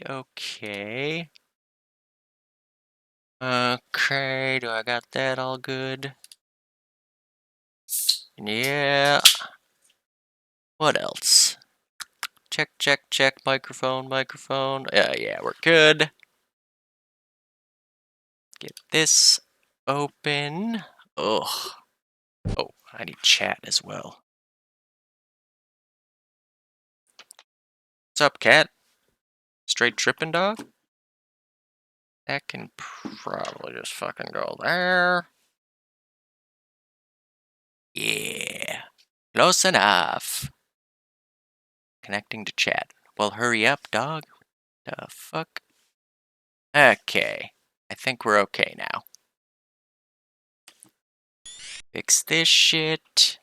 okay. Okay, do I got that all good? Yeah. What else? Check, check, check. Microphone, microphone. Yeah, we're good. Get this open. Ugh. Oh, I need chat as well. What's up, cat? Straight tripping, dog? That can probably just fucking go there. Yeah. Close enough. Connecting to chat. Well, hurry up, dog. The fuck? Okay. I think we're okay now. Fix this shit.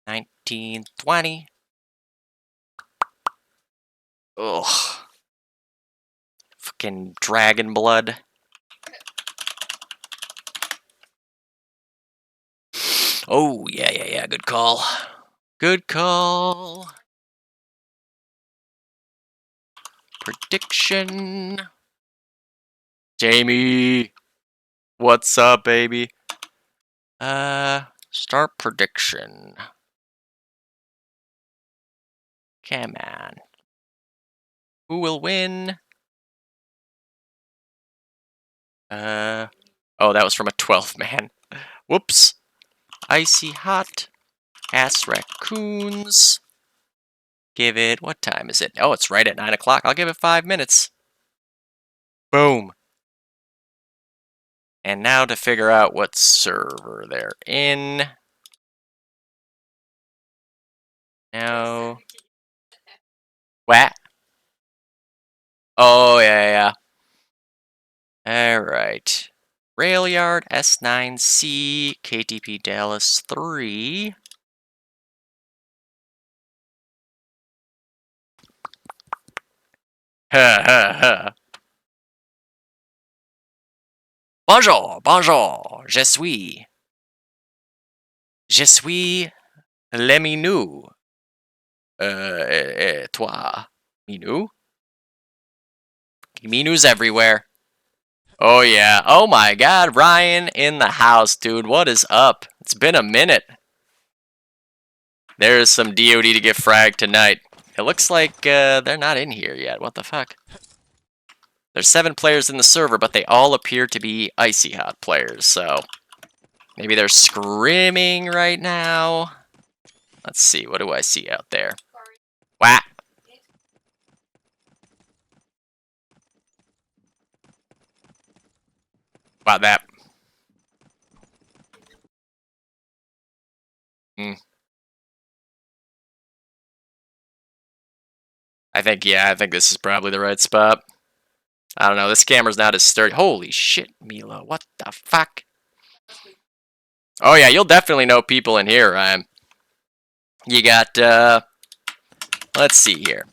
1920. Ugh. Fucking dragon blood. Oh, yeah. Good call. Good call. Prediction. Jamie. What's up, baby? Start prediction. Come on. Who will win? Oh, that was from a 12 man. Whoops. ICYHOT. Ass Raccoons. Give it, what time is it? Oh, it's right at 9 o'clock. I'll give it 5 minutes. Boom. And now to figure out what server they're in. No. What? Oh, yeah. Alright. RAILYARD, S9C, KTP Dallas 3. Ha. Bonjour, je suis le Minou. Toi, Minou? Minous everywhere. Oh yeah, oh my god, Ryan in the house, dude, what is up? It's been a minute. There's some DOD to get fragged tonight. It looks like they're not in here yet, what the fuck? There's 7 players in the server, but they all appear to be ICYHOT players, so maybe they're scrimming right now. Let's see, what do I see out there? Wah! About that. I think this is probably the right spot. I don't know, this camera's not as sturdy. Holy shit, Mila, what the fuck? Oh yeah, you'll definitely know people in here, Ryan. You got, let's see here.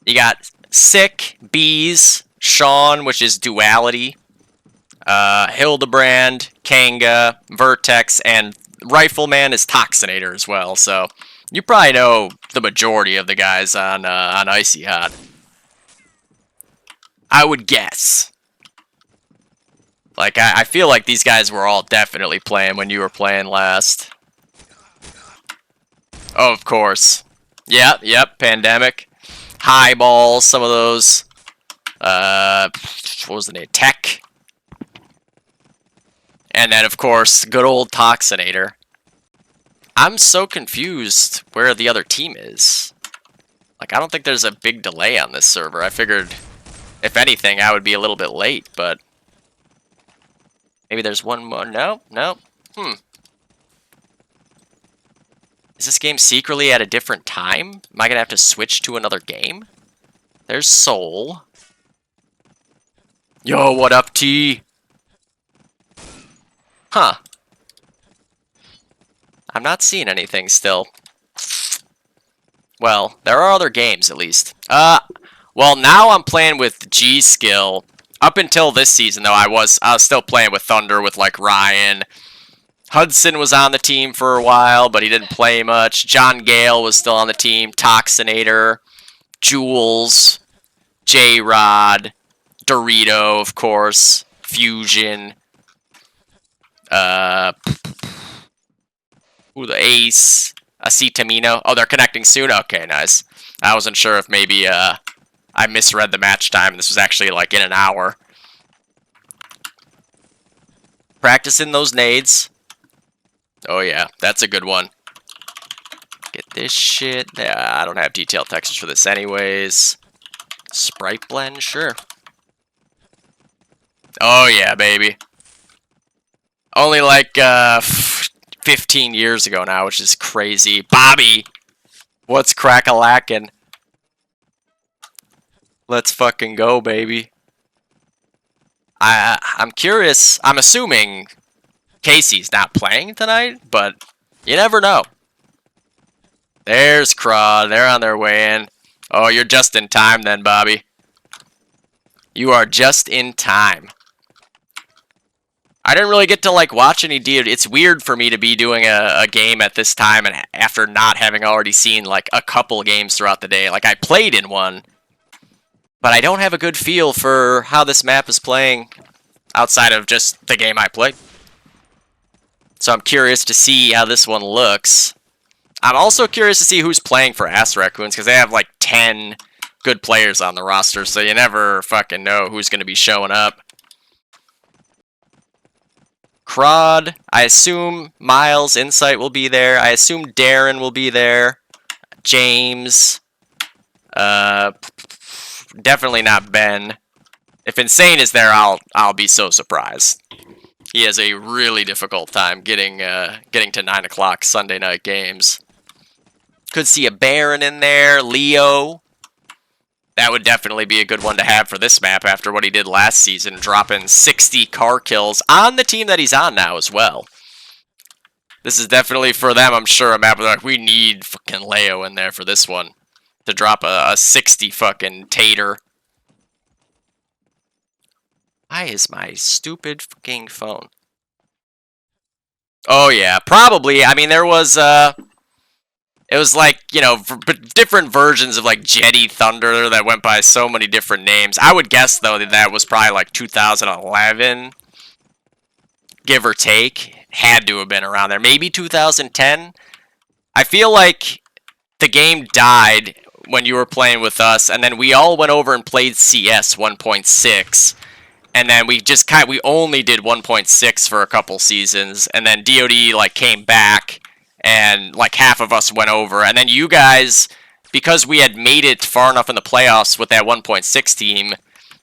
You got Sick, Bees, Sean, which is Duality, Hildebrand, Kanga, Vertex, and Rifleman is Toxinator as well, so you probably know the majority of the guys on ICYHOT. I would guess. Like, I feel like these guys were all definitely playing when you were playing last. Oh, of course. Yep, Pandemic. Highball, some of those. What was the name? Tech. And then, of course, good old Toxinator. I'm so confused where the other team is. Like, I don't think there's a big delay on this server. I figured, if anything, I would be a little bit late, but... maybe there's one more. No. Is this game secretly at a different time? Am I gonna have to switch to another game? There's Soul. Yo, what up, T? Huh. I'm not seeing anything still. Well, there are other games, at least. Well, now I'm playing with G-Skill. Up until this season, though, I was still playing with Thunder with, like, Ryan. Hudson was on the team for a while, but he didn't play much. John Gale was still on the team. Toxinator. Jules. J-Rod, Dorito, of course, Fusion, the Ace, Acetamino. Oh, they're connecting soon? Okay, nice. I wasn't sure if maybe I misread the match time. This was actually like in an hour. Practicing those nades. Oh yeah, that's a good one. Get this shit. Yeah, I don't have detailed textures for this anyways. Sprite blend, sure. Oh yeah, baby. Only like 15 years ago now, which is crazy. Bobby! What's crack-a-lackin'? Let's fucking go, baby. I'm curious. I'm assuming Casey's not playing tonight, but you never know. There's Craw. They're on their way in. Oh, you're just in time then, Bobby. You are just in time. I didn't really get to like watch any DOD. It's weird for me to be doing a game at this time and after not having already seen like a couple games throughout the day. Like I played in one, but I don't have a good feel for how this map is playing outside of just the game I played. So I'm curious to see how this one looks. I'm also curious to see who's playing for RACCOONS because they have like 10 good players on the roster, so you never fucking know who's going to be showing up. Crod, I assume Miles, Insight will be there. I assume Darren will be there. James. Definitely not Ben. If Insane is there, I'll be so surprised. He has a really difficult time getting to 9 o'clock Sunday night games. Could see a Baron in there. Leo. That would definitely be a good one to have for this map after what he did last season, dropping 60 car kills on the team that he's on now as well. This is definitely for them, I'm sure, a map where like, we need fucking Leo in there for this one. To drop a 60 fucking tater. Why is my stupid fucking phone? Oh yeah, probably. I mean, there was, it was like, you know, different versions of like Jetty Thunder that went by so many different names. I would guess, though, that that was probably like 2011, give or take. Had to have been around there. Maybe 2010. I feel like the game died when you were playing with us, and then we all went over and played CS 1.6. And then we only did 1.6 for a couple seasons, and then DoD like came back, and like half of us went over, and then you guys, because we had made it far enough in the playoffs with that 1.6 team,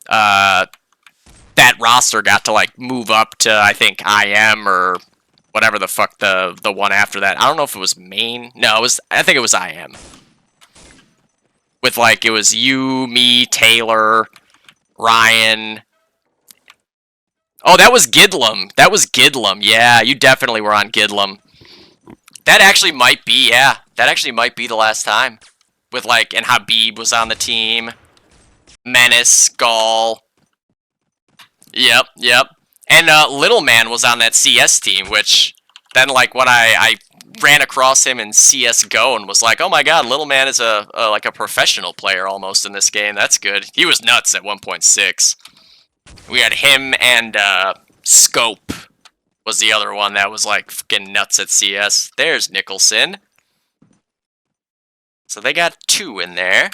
that roster got to like move up to I think IM or whatever the fuck the one after that. I don't know if it was main. No, I think it was IM. With like it was you, me, Taylor, Ryan. Oh, that was Gidlum. That was Gidlum. Yeah, you definitely were on Gidlum. That actually might be, yeah. That actually might be the last time. With, like, and Habib was on the team. Menace, Gall. Yep. And Little Man was on that CS team, which then, like, when I ran across him in CSGO and was like, oh my god, Little Man is like a professional player almost in this game. That's good. He was nuts at 1.6. We had him and Scope was the other one that was like fucking nuts at CS. There's Nicholson. So they got 2 in there.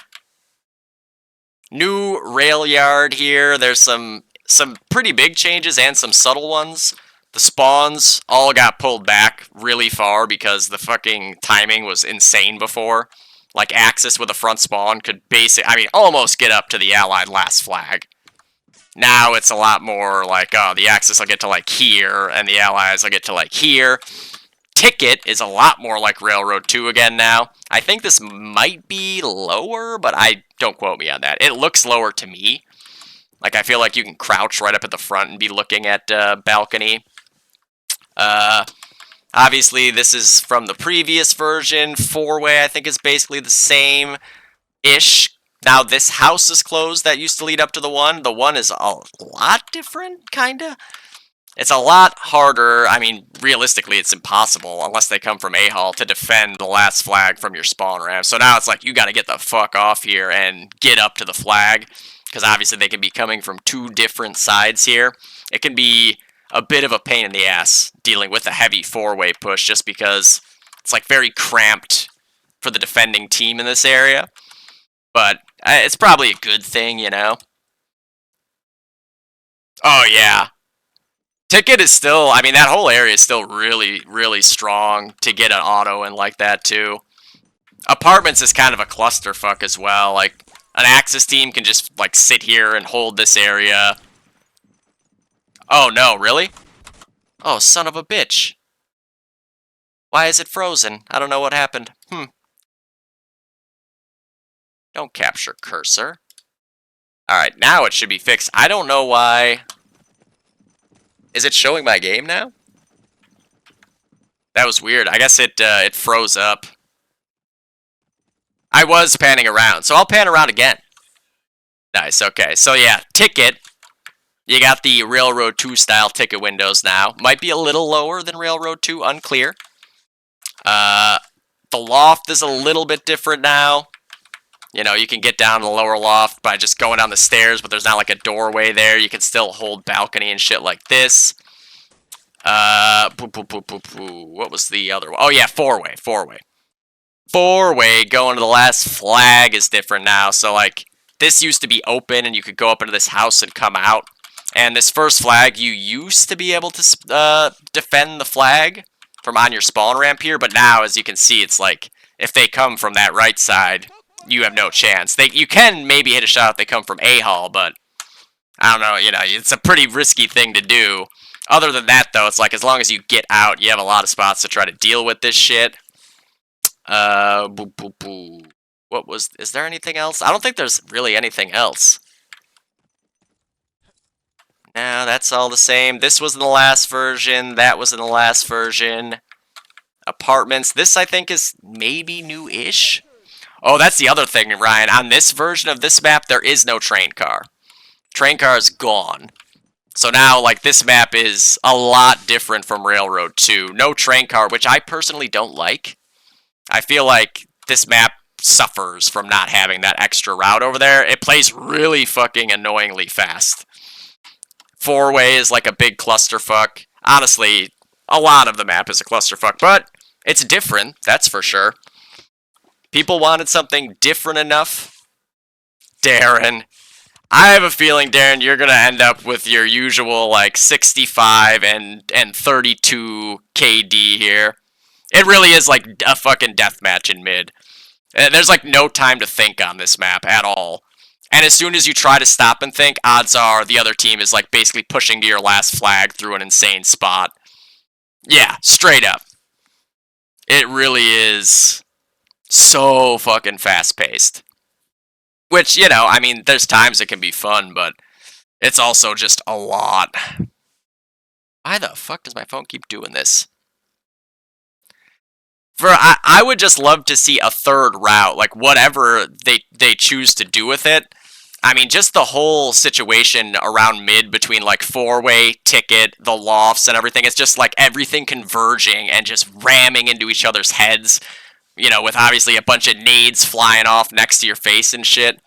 New RAILYARD here. There's some pretty big changes and some subtle ones. The spawns all got pulled back really far because the fucking timing was insane before. Like Axis with a front spawn could almost get up to the allied last flag. Now it's a lot more like, oh, the Axis will get to like here, and the Allies will get to like here. Ticket is a lot more like Railroad 2 again now. I think this might be lower, but don't quote me on that. It looks lower to me. Like, I feel like you can crouch right up at the front and be looking at balcony. Obviously, this is from the previous version. 4-way, I think, is basically the same-ish. Now, this house is closed that used to lead up to the one. The one is a lot different, kinda. It's a lot harder. I mean, realistically, it's impossible, unless they come from A-Hall, to defend the last flag from your spawn ramp. So now it's like, you gotta get the fuck off here and get up to the flag. because obviously they can be coming from two different sides here. It can be a bit of a pain in the ass dealing with a heavy four-way push just because it's like very cramped for the defending team in this area. But it's probably a good thing, you know? Oh, yeah. Ticket is still, I mean, that whole area is still really, really strong to get an auto in like that, too. Apartments is kind of a clusterfuck as well. Like, an Axis team can just, like, sit here and hold this area. Oh, no, really? Oh, son of a bitch. Why is it frozen? I don't know what happened. Don't capture cursor. Alright, now it should be fixed. I don't know why. Is it showing my game now? That was weird. I guess it froze up. I was panning around, so I'll pan around again. Nice, okay. So yeah, ticket. You got the Railroad 2 style ticket windows now. Might be a little lower than Railroad 2, unclear. The loft is a little bit different now. You know, you can get down to the lower loft by just going down the stairs, but there's not like a doorway there. You can still hold balcony and shit like this. What was the other one? Oh yeah, four-way. Four-way going to the last flag is different now. So like, this used to be open and you could go up into this house and come out. And this first flag, you used to be able to defend the flag from on your spawn ramp here, but now, as you can see, it's like, if they come from that right side, you have no chance. You can maybe hit a shot if they come from A-Hall, but I don't know, you know, it's a pretty risky thing to do. Other than that, though, it's like, as long as you get out, you have a lot of spots to try to deal with this shit. Is there anything else? I don't think there's really anything else. No, that's all the same. This was in the last version. That was in the last version. Apartments. This, I think, is maybe new-ish. Oh, that's the other thing, Ryan. On this version of this map, there is no train car. Train car is gone. So now, like, this map is a lot different from Railroad 2. No train car, which I personally don't like. I feel like this map suffers from not having that extra route over there. It plays really fucking annoyingly fast. Four-way is like a big clusterfuck. Honestly, a lot of the map is a clusterfuck, but it's different, that's for sure. People wanted something different enough. Darren. I have a feeling, Darren, you're going to end up with your usual, like, 65 and 32 KD here. It really is like a fucking deathmatch in mid. There's, like, no time to think on this map at all. And as soon as you try to stop and think, odds are the other team is, like, basically pushing to your last flag through an insane spot. Yeah, straight up. It really is so fucking fast-paced. Which, you know, I mean, there's times it can be fun, but it's also just a lot. Why the fuck does my phone keep doing this? I would just love to see a third route, like whatever they choose to do with it. I mean, just the whole situation around mid between, like, four-way, ticket, the lofts, and everything. It's just, like, everything converging and just ramming into each other's heads. You know, with obviously a bunch of nades flying off next to your face and shit.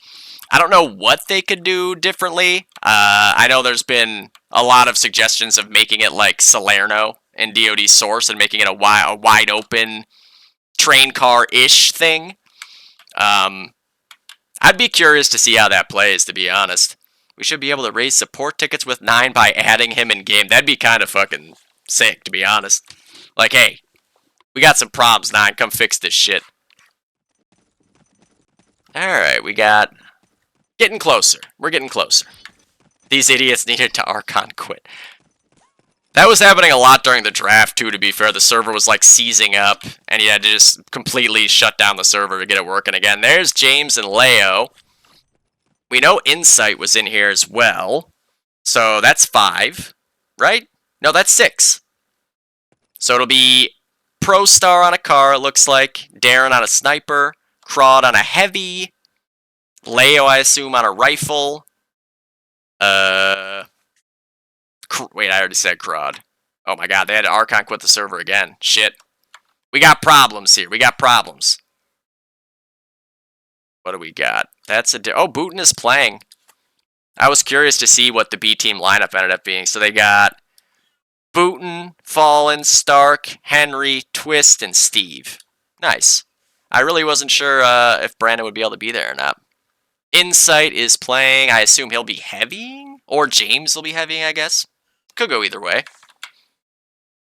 I don't know what they could do differently. I know there's been a lot of suggestions of making it like Salerno in DoD Source and making it a wide open train car-ish thing. I'd be curious to see how that plays, to be honest. We should be able to raise support tickets with 9 by adding him in-game. That'd be kind of fucking sick, to be honest. Like, hey, we got some problems, 9. Come fix this shit. Alright, we got... Getting closer. We're getting closer. These idiots needed to Archon quit. That was happening a lot during the draft, too, to be fair. The server was, like, seizing up, and he had to just completely shut down the server to get it working again. There's James and Leo. We know Insight was in here as well. So that's 5, right? No, that's 6. So it'll be Pro Star on a car, it looks like. Darren on a sniper. Crawd on a heavy. Leo, I assume, on a rifle. Wait, I already said Crawd. Oh my god, they had to Archon quit the server again. Shit. We got problems here. We got problems. What do we got? That's a... Oh, Bootin is playing. I was curious to see what the B team lineup ended up being. So they got Booten, Fallen, Stark, Henry, Twist, and Steve. Nice. I really wasn't sure if Brandon would be able to be there or not. Insight is playing. I assume he'll be heavying? Or James will be heavying, I guess. Could go either way.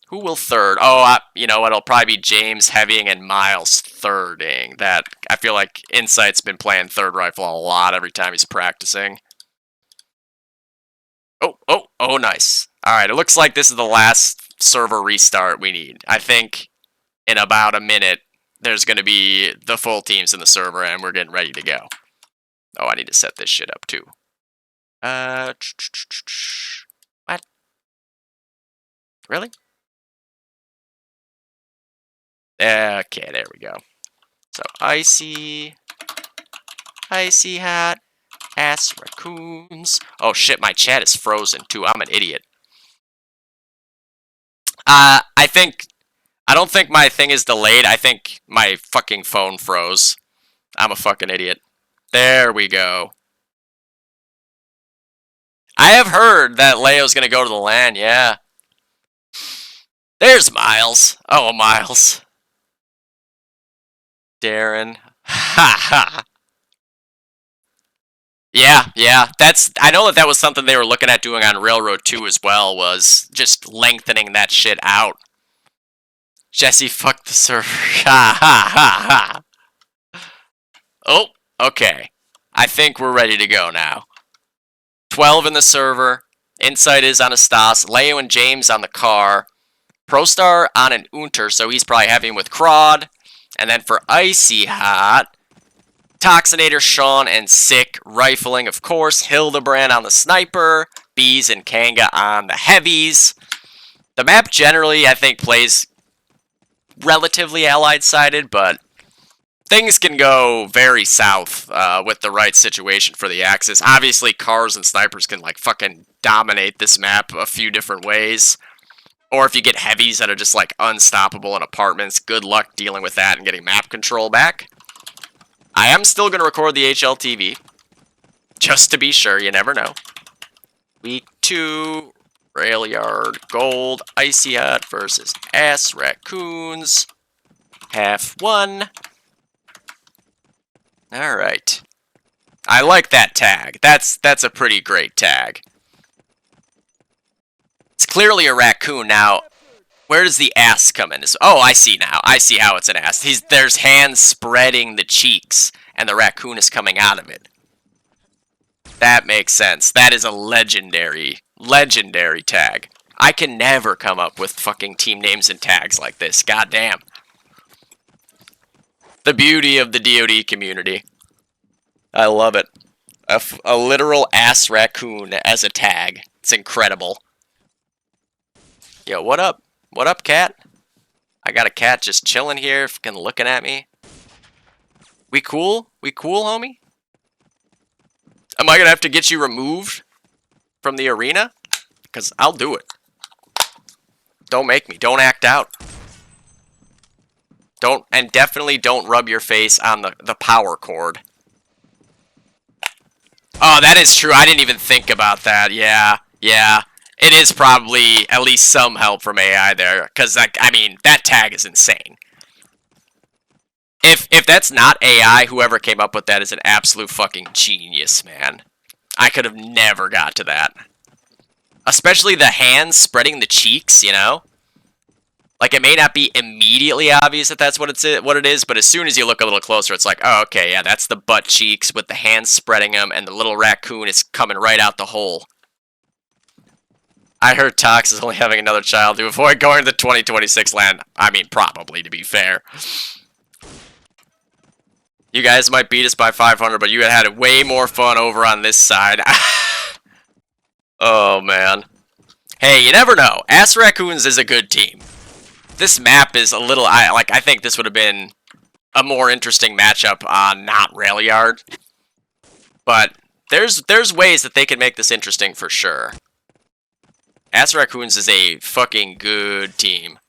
Who will third? Oh, you know what? It'll probably be James heavying and Miles thirding. That I feel like Insight's been playing third rifle a lot every time he's practicing. Oh, nice. Alright, it looks like this is the last server restart we need. I think in about a minute, there's going to be the full teams in the server, and we're getting ready to go. Oh, I need to set this shit up, too. What? Really? Okay, there we go. So, ICYHOT, RACCOONS. Oh shit, my chat is frozen too. I'm an idiot. I don't think my thing is delayed. I think my fucking phone froze. I'm a fucking idiot. There we go. I have heard that Leo's gonna go to the LAN, yeah. There's Miles. Oh, Miles. Darren. Ha ha. Yeah. I know that was something they were looking at doing on Railroad 2 as well, was just lengthening that shit out. Jesse, fuck the server. Ha ha ha. Oh, okay. I think we're ready to go now. 12 in the server. Insight is on a Stas. Leo and James on the car. ProStar on an Unter, so he's probably having with Crawd. And then for ICYHOT, Toxinator, Sean, and Sick rifling, of course. Hildebrand on the sniper. Bees and Kanga on the heavies. The map generally, I think, plays relatively allied-sided, but things can go very south with the right situation for the Axis. Obviously, cars and snipers can, like, fucking dominate this map a few different ways. Or if you get heavies that are just, like, unstoppable in apartments, good luck dealing with that and getting map control back. I am still going to record the HLTV, just to be sure, you never know. Week 2, RAILYARD Gold, ICYHOT versus RACCOONS, half 1. Alright. I like that tag. That's a pretty great tag. It's clearly a raccoon. Now, where does the ass come in? Oh, I see now. I see how it's an ass. There's hands spreading the cheeks, and the raccoon is coming out of it. That makes sense. That is a legendary tag. I can never come up with fucking team names and tags like this. Goddamn. The beauty of the DoD community. I love it. A literal ass raccoon as a tag. It's incredible. Yo, what up? What up, cat? I got a cat just chilling here, fucking looking at me. We cool? We cool, homie? Am I gonna have to get you removed from the arena? Because I'll do it. Don't make me. Don't act out. And definitely don't rub your face on the power cord. Oh, that is true. I didn't even think about that. Yeah. It is probably at least some help from AI there, because I mean, that tag is insane. If that's not AI, whoever came up with that is an absolute fucking genius, man. I could have never got to that. Especially the hands spreading the cheeks, you know? Like, it may not be immediately obvious that that's what it is, but as soon as you look a little closer, it's like, oh, okay, yeah, that's the butt cheeks with the hands spreading them, and the little raccoon is coming right out the hole. I heard Tox is only having another child to avoid going to the 2026 LAN. I mean, probably, to be fair. You guys might beat us by 500, but you had way more fun over on this side. Oh, man. Hey, you never know. Ass Raccoons is a good team. This map is a little... I think this would have been a more interesting matchup on not RAILYARD. But there's ways that they can make this interesting for sure. Ass Raccoons is a fucking good team.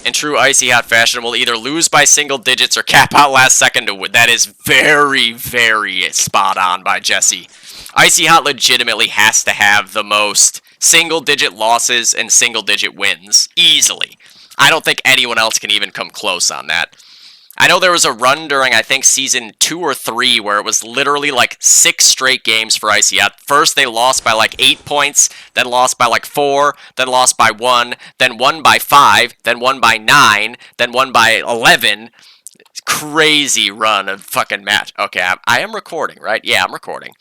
In true ICYHOT fashion, will either lose by single digits or cap out last second to win. That is very, very spot on by Jesse. ICYHOT legitimately has to have the most single-digit losses and single-digit wins. Easily. I don't think anyone else can even come close on that. I know there was a run during, I think, Season 2 or 3 where it was literally like 6 straight games for ICYHOT. First, they lost by like 8 points, then lost by like 4, then lost by 1, then won by 5, then won by 9, then won by 11. Crazy run of fucking match. Okay, I am recording, right? Yeah, I'm recording.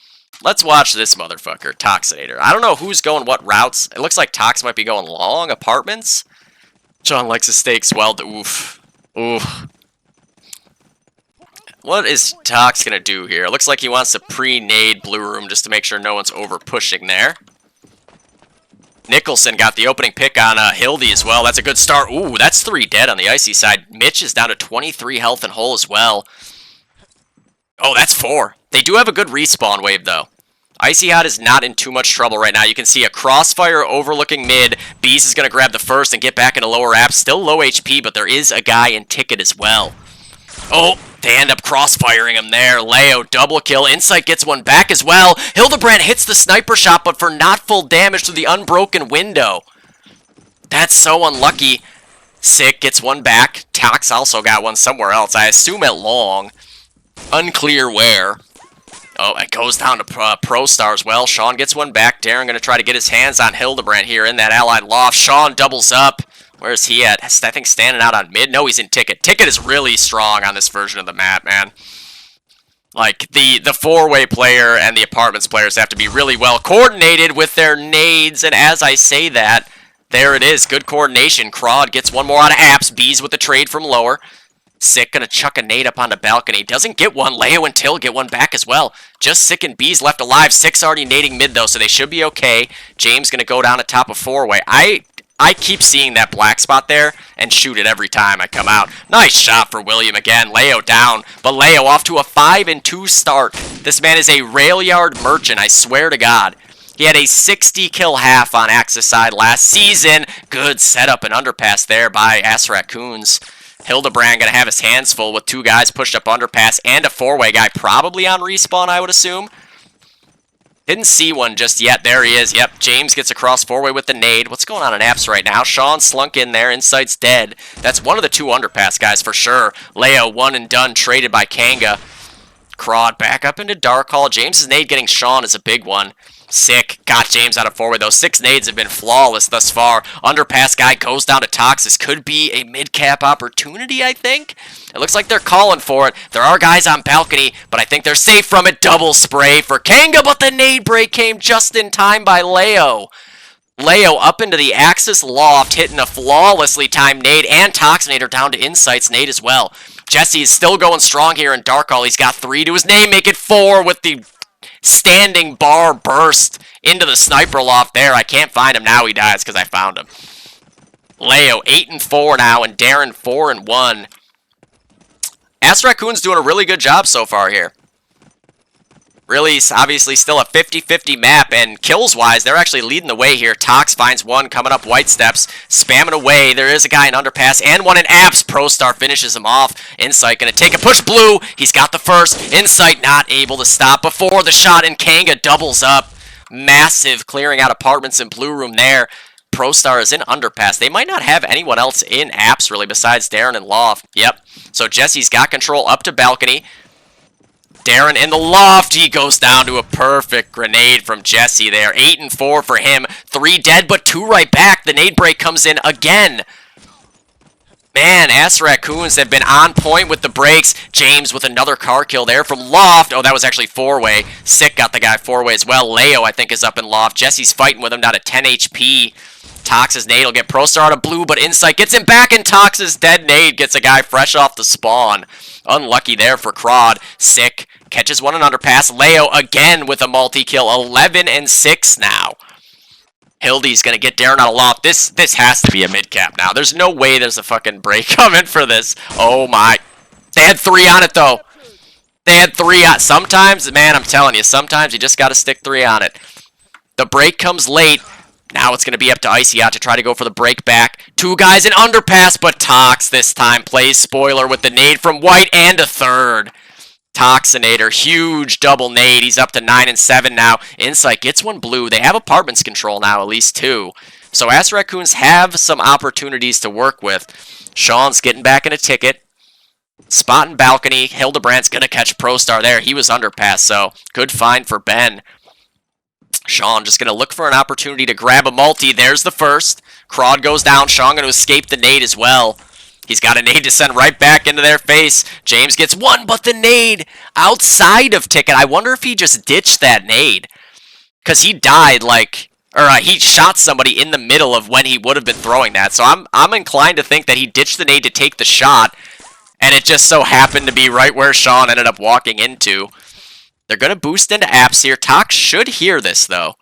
Let's watch this motherfucker, Toxinator. I don't know who's going what routes. It looks like Tox might be going long apartments. John likes his steaks well. Oof. Oof. What is Tox gonna do here? It looks like he wants to pre-nade Blue Room just to make sure no one's over-pushing there. Nicholson got the opening pick on Hildy as well. That's a good start. Ooh, that's 3 dead on the icy side. Mitch is down to 23 health and whole as well. Oh, that's 4. They do have a good respawn wave, though. ICYHOT is not in too much trouble right now. You can see a crossfire overlooking mid. Bees is going to grab the first and get back into lower apps. Still low HP, but there is a guy in ticket as well. Oh, they end up crossfiring him there. Leo, double kill. Insight gets one back as well. Hildebrand hits the sniper shot, but for not full damage to the unbroken window. That's so unlucky. Sick gets one back. Tox also got one somewhere else. I assume at long. Unclear where. Oh, it goes down to Pro Star as well. Sean gets one back. Darren going to try to get his hands on Hildebrand here in that allied loft. Sean doubles up. Where's he at? I think standing out on mid. No, he's in ticket. Ticket is really strong on this version of the map, man. Like, the four-way player and the apartments players have to be really well coordinated with their nades. And as I say that, there it is. Good coordination. Crawd gets one more out of apps. Bees with the trade from lower. Sick gonna chuck a nade up on the balcony. Doesn't get one. Leo and Till get one back as well. Just Sick and Bees left alive. Sick's already nading mid, though, so they should be okay. James gonna go down to top of four-way. I keep seeing that black spot there and shoot it every time I come out. Nice shot for William again. Leo down, but Leo off to a 5-2 start. This man is a RAILYARD merchant, I swear to God. He had a 60 kill half on Axis side last season. Good setup and underpass there by RACCOONS. Hildebrand gonna have his hands full with 2 guys pushed up underpass and a 4-way guy probably on respawn, I would assume. Didn't see one just yet. There he is. Yep, James gets across 4-way with the nade. What's going on in apps right now? Sean slunk in there. Insight's dead. That's one of the 2 underpass guys for sure. Leo, one and done, traded by Kanga. Crawd back up into Dark Hall. James's nade getting Sean is a big one. Sick. Got James out of 4-way, though. 6 nades have been flawless thus far. Underpass guy goes down to Tox. This could be a mid-cap opportunity, I think. It looks like they're calling for it. There are guys on balcony, but I think they're safe from it. Double spray for Kanga, but the nade break came just in time by Leo. Leo up into the Axis loft, hitting a flawlessly timed nade, and Toxinator down to Insight's nade as well. Jesse is still going strong here in Dark Hall. He's got 3 to his name, make it 4 with the standing bar burst into the sniper loft there. I can't find him now. He dies because I found him. Leo 8-4 now, and Darren 4-1. RACCOONS doing a really good job so far here. Really, obviously, still a 50-50 map, and kills-wise, they're actually leading the way here. Tox finds one coming up white steps, spamming away. There is a guy in underpass, and one in apps. Pro Star finishes him off. Insight gonna take a push blue. He's got the first. Insight not able to stop before the shot, and Kanga doubles up. Massive clearing out apartments in Blue Room there. Pro Star is in underpass. They might not have anyone else in apps, really, besides Darren and Loft. Yep. So Jesse's got control up to balcony. Darren in the loft. He goes down to a perfect grenade from Jesse there. 8-4 for him. 3 dead, but 2 right back. The nade break comes in again. Man, RACCOONS have been on point with the breaks. James with another car kill there from Loft. Oh, that was actually 4-way. Sick got the guy 4-way as well. Leo, I think, is up in Loft. Jesse's fighting with him down to 10 HP. Tox's nade will get Pro Star out of blue, but Insight gets him back, and Tox's dead nade gets a guy fresh off the spawn. Unlucky there for Crawd. Sick. Catches one in underpass. Leo again with a multi-kill. 11-6 now. Hildy's going to get Darren out of loft. This has to be a mid-cap now. There's no way there's a fucking break coming for this. Oh my. They had 3 on it, though. They had 3 on. Sometimes, man, I'm telling you, sometimes you just got to stick 3 on it. The break comes late. Now it's going to be up to ICYHOT to try to go for the break back. 2 guys in underpass, but Tox this time plays spoiler with the nade from White and a third. Toxinator, huge double nade. He's up to 9 and 7 now. Insight gets one blue. They have apartments control now, at least 2. So Ass Raccoons have some opportunities to work with. Sean's getting back in a ticket. Spot in balcony. Hildebrandt's going to catch Pro Star there. He was underpass, so good find for Ben. Sean just going to look for an opportunity to grab a multi. There's the first. Crawd goes down. Sean going to escape the nade as well. He's got a nade to send right back into their face. James gets one, but the nade outside of ticket. I wonder if he just ditched that nade. Because he died he shot somebody in the middle of when he would have been throwing that. So I'm inclined to think that he ditched the nade to take the shot. And it just so happened to be right where Sean ended up walking into. They're going to boost into apps here. Tox should hear this, though.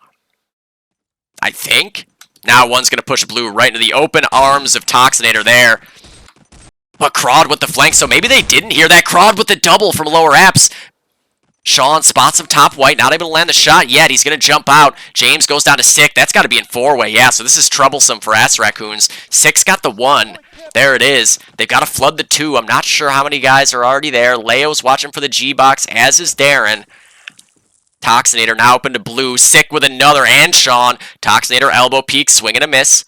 I think. Now one's going to push blue right into the open arms of Toxinator there. But Crawd with the flank, so maybe they didn't hear that. Crawd with the double from lower apps. Sean spots him top white, not able to land the shot yet. He's going to jump out. James goes down to Sick. That's got to be in 4-way. Yeah, so this is troublesome for Ass Raccoons. Sick's got the 1. There it is. They've got to flood the 2. I'm not sure how many guys are already there. Leo's watching for the G-Box, as is Darren. Toxinator now open to blue. Sick with another, and Sean. Toxinator elbow peek, swing and a miss.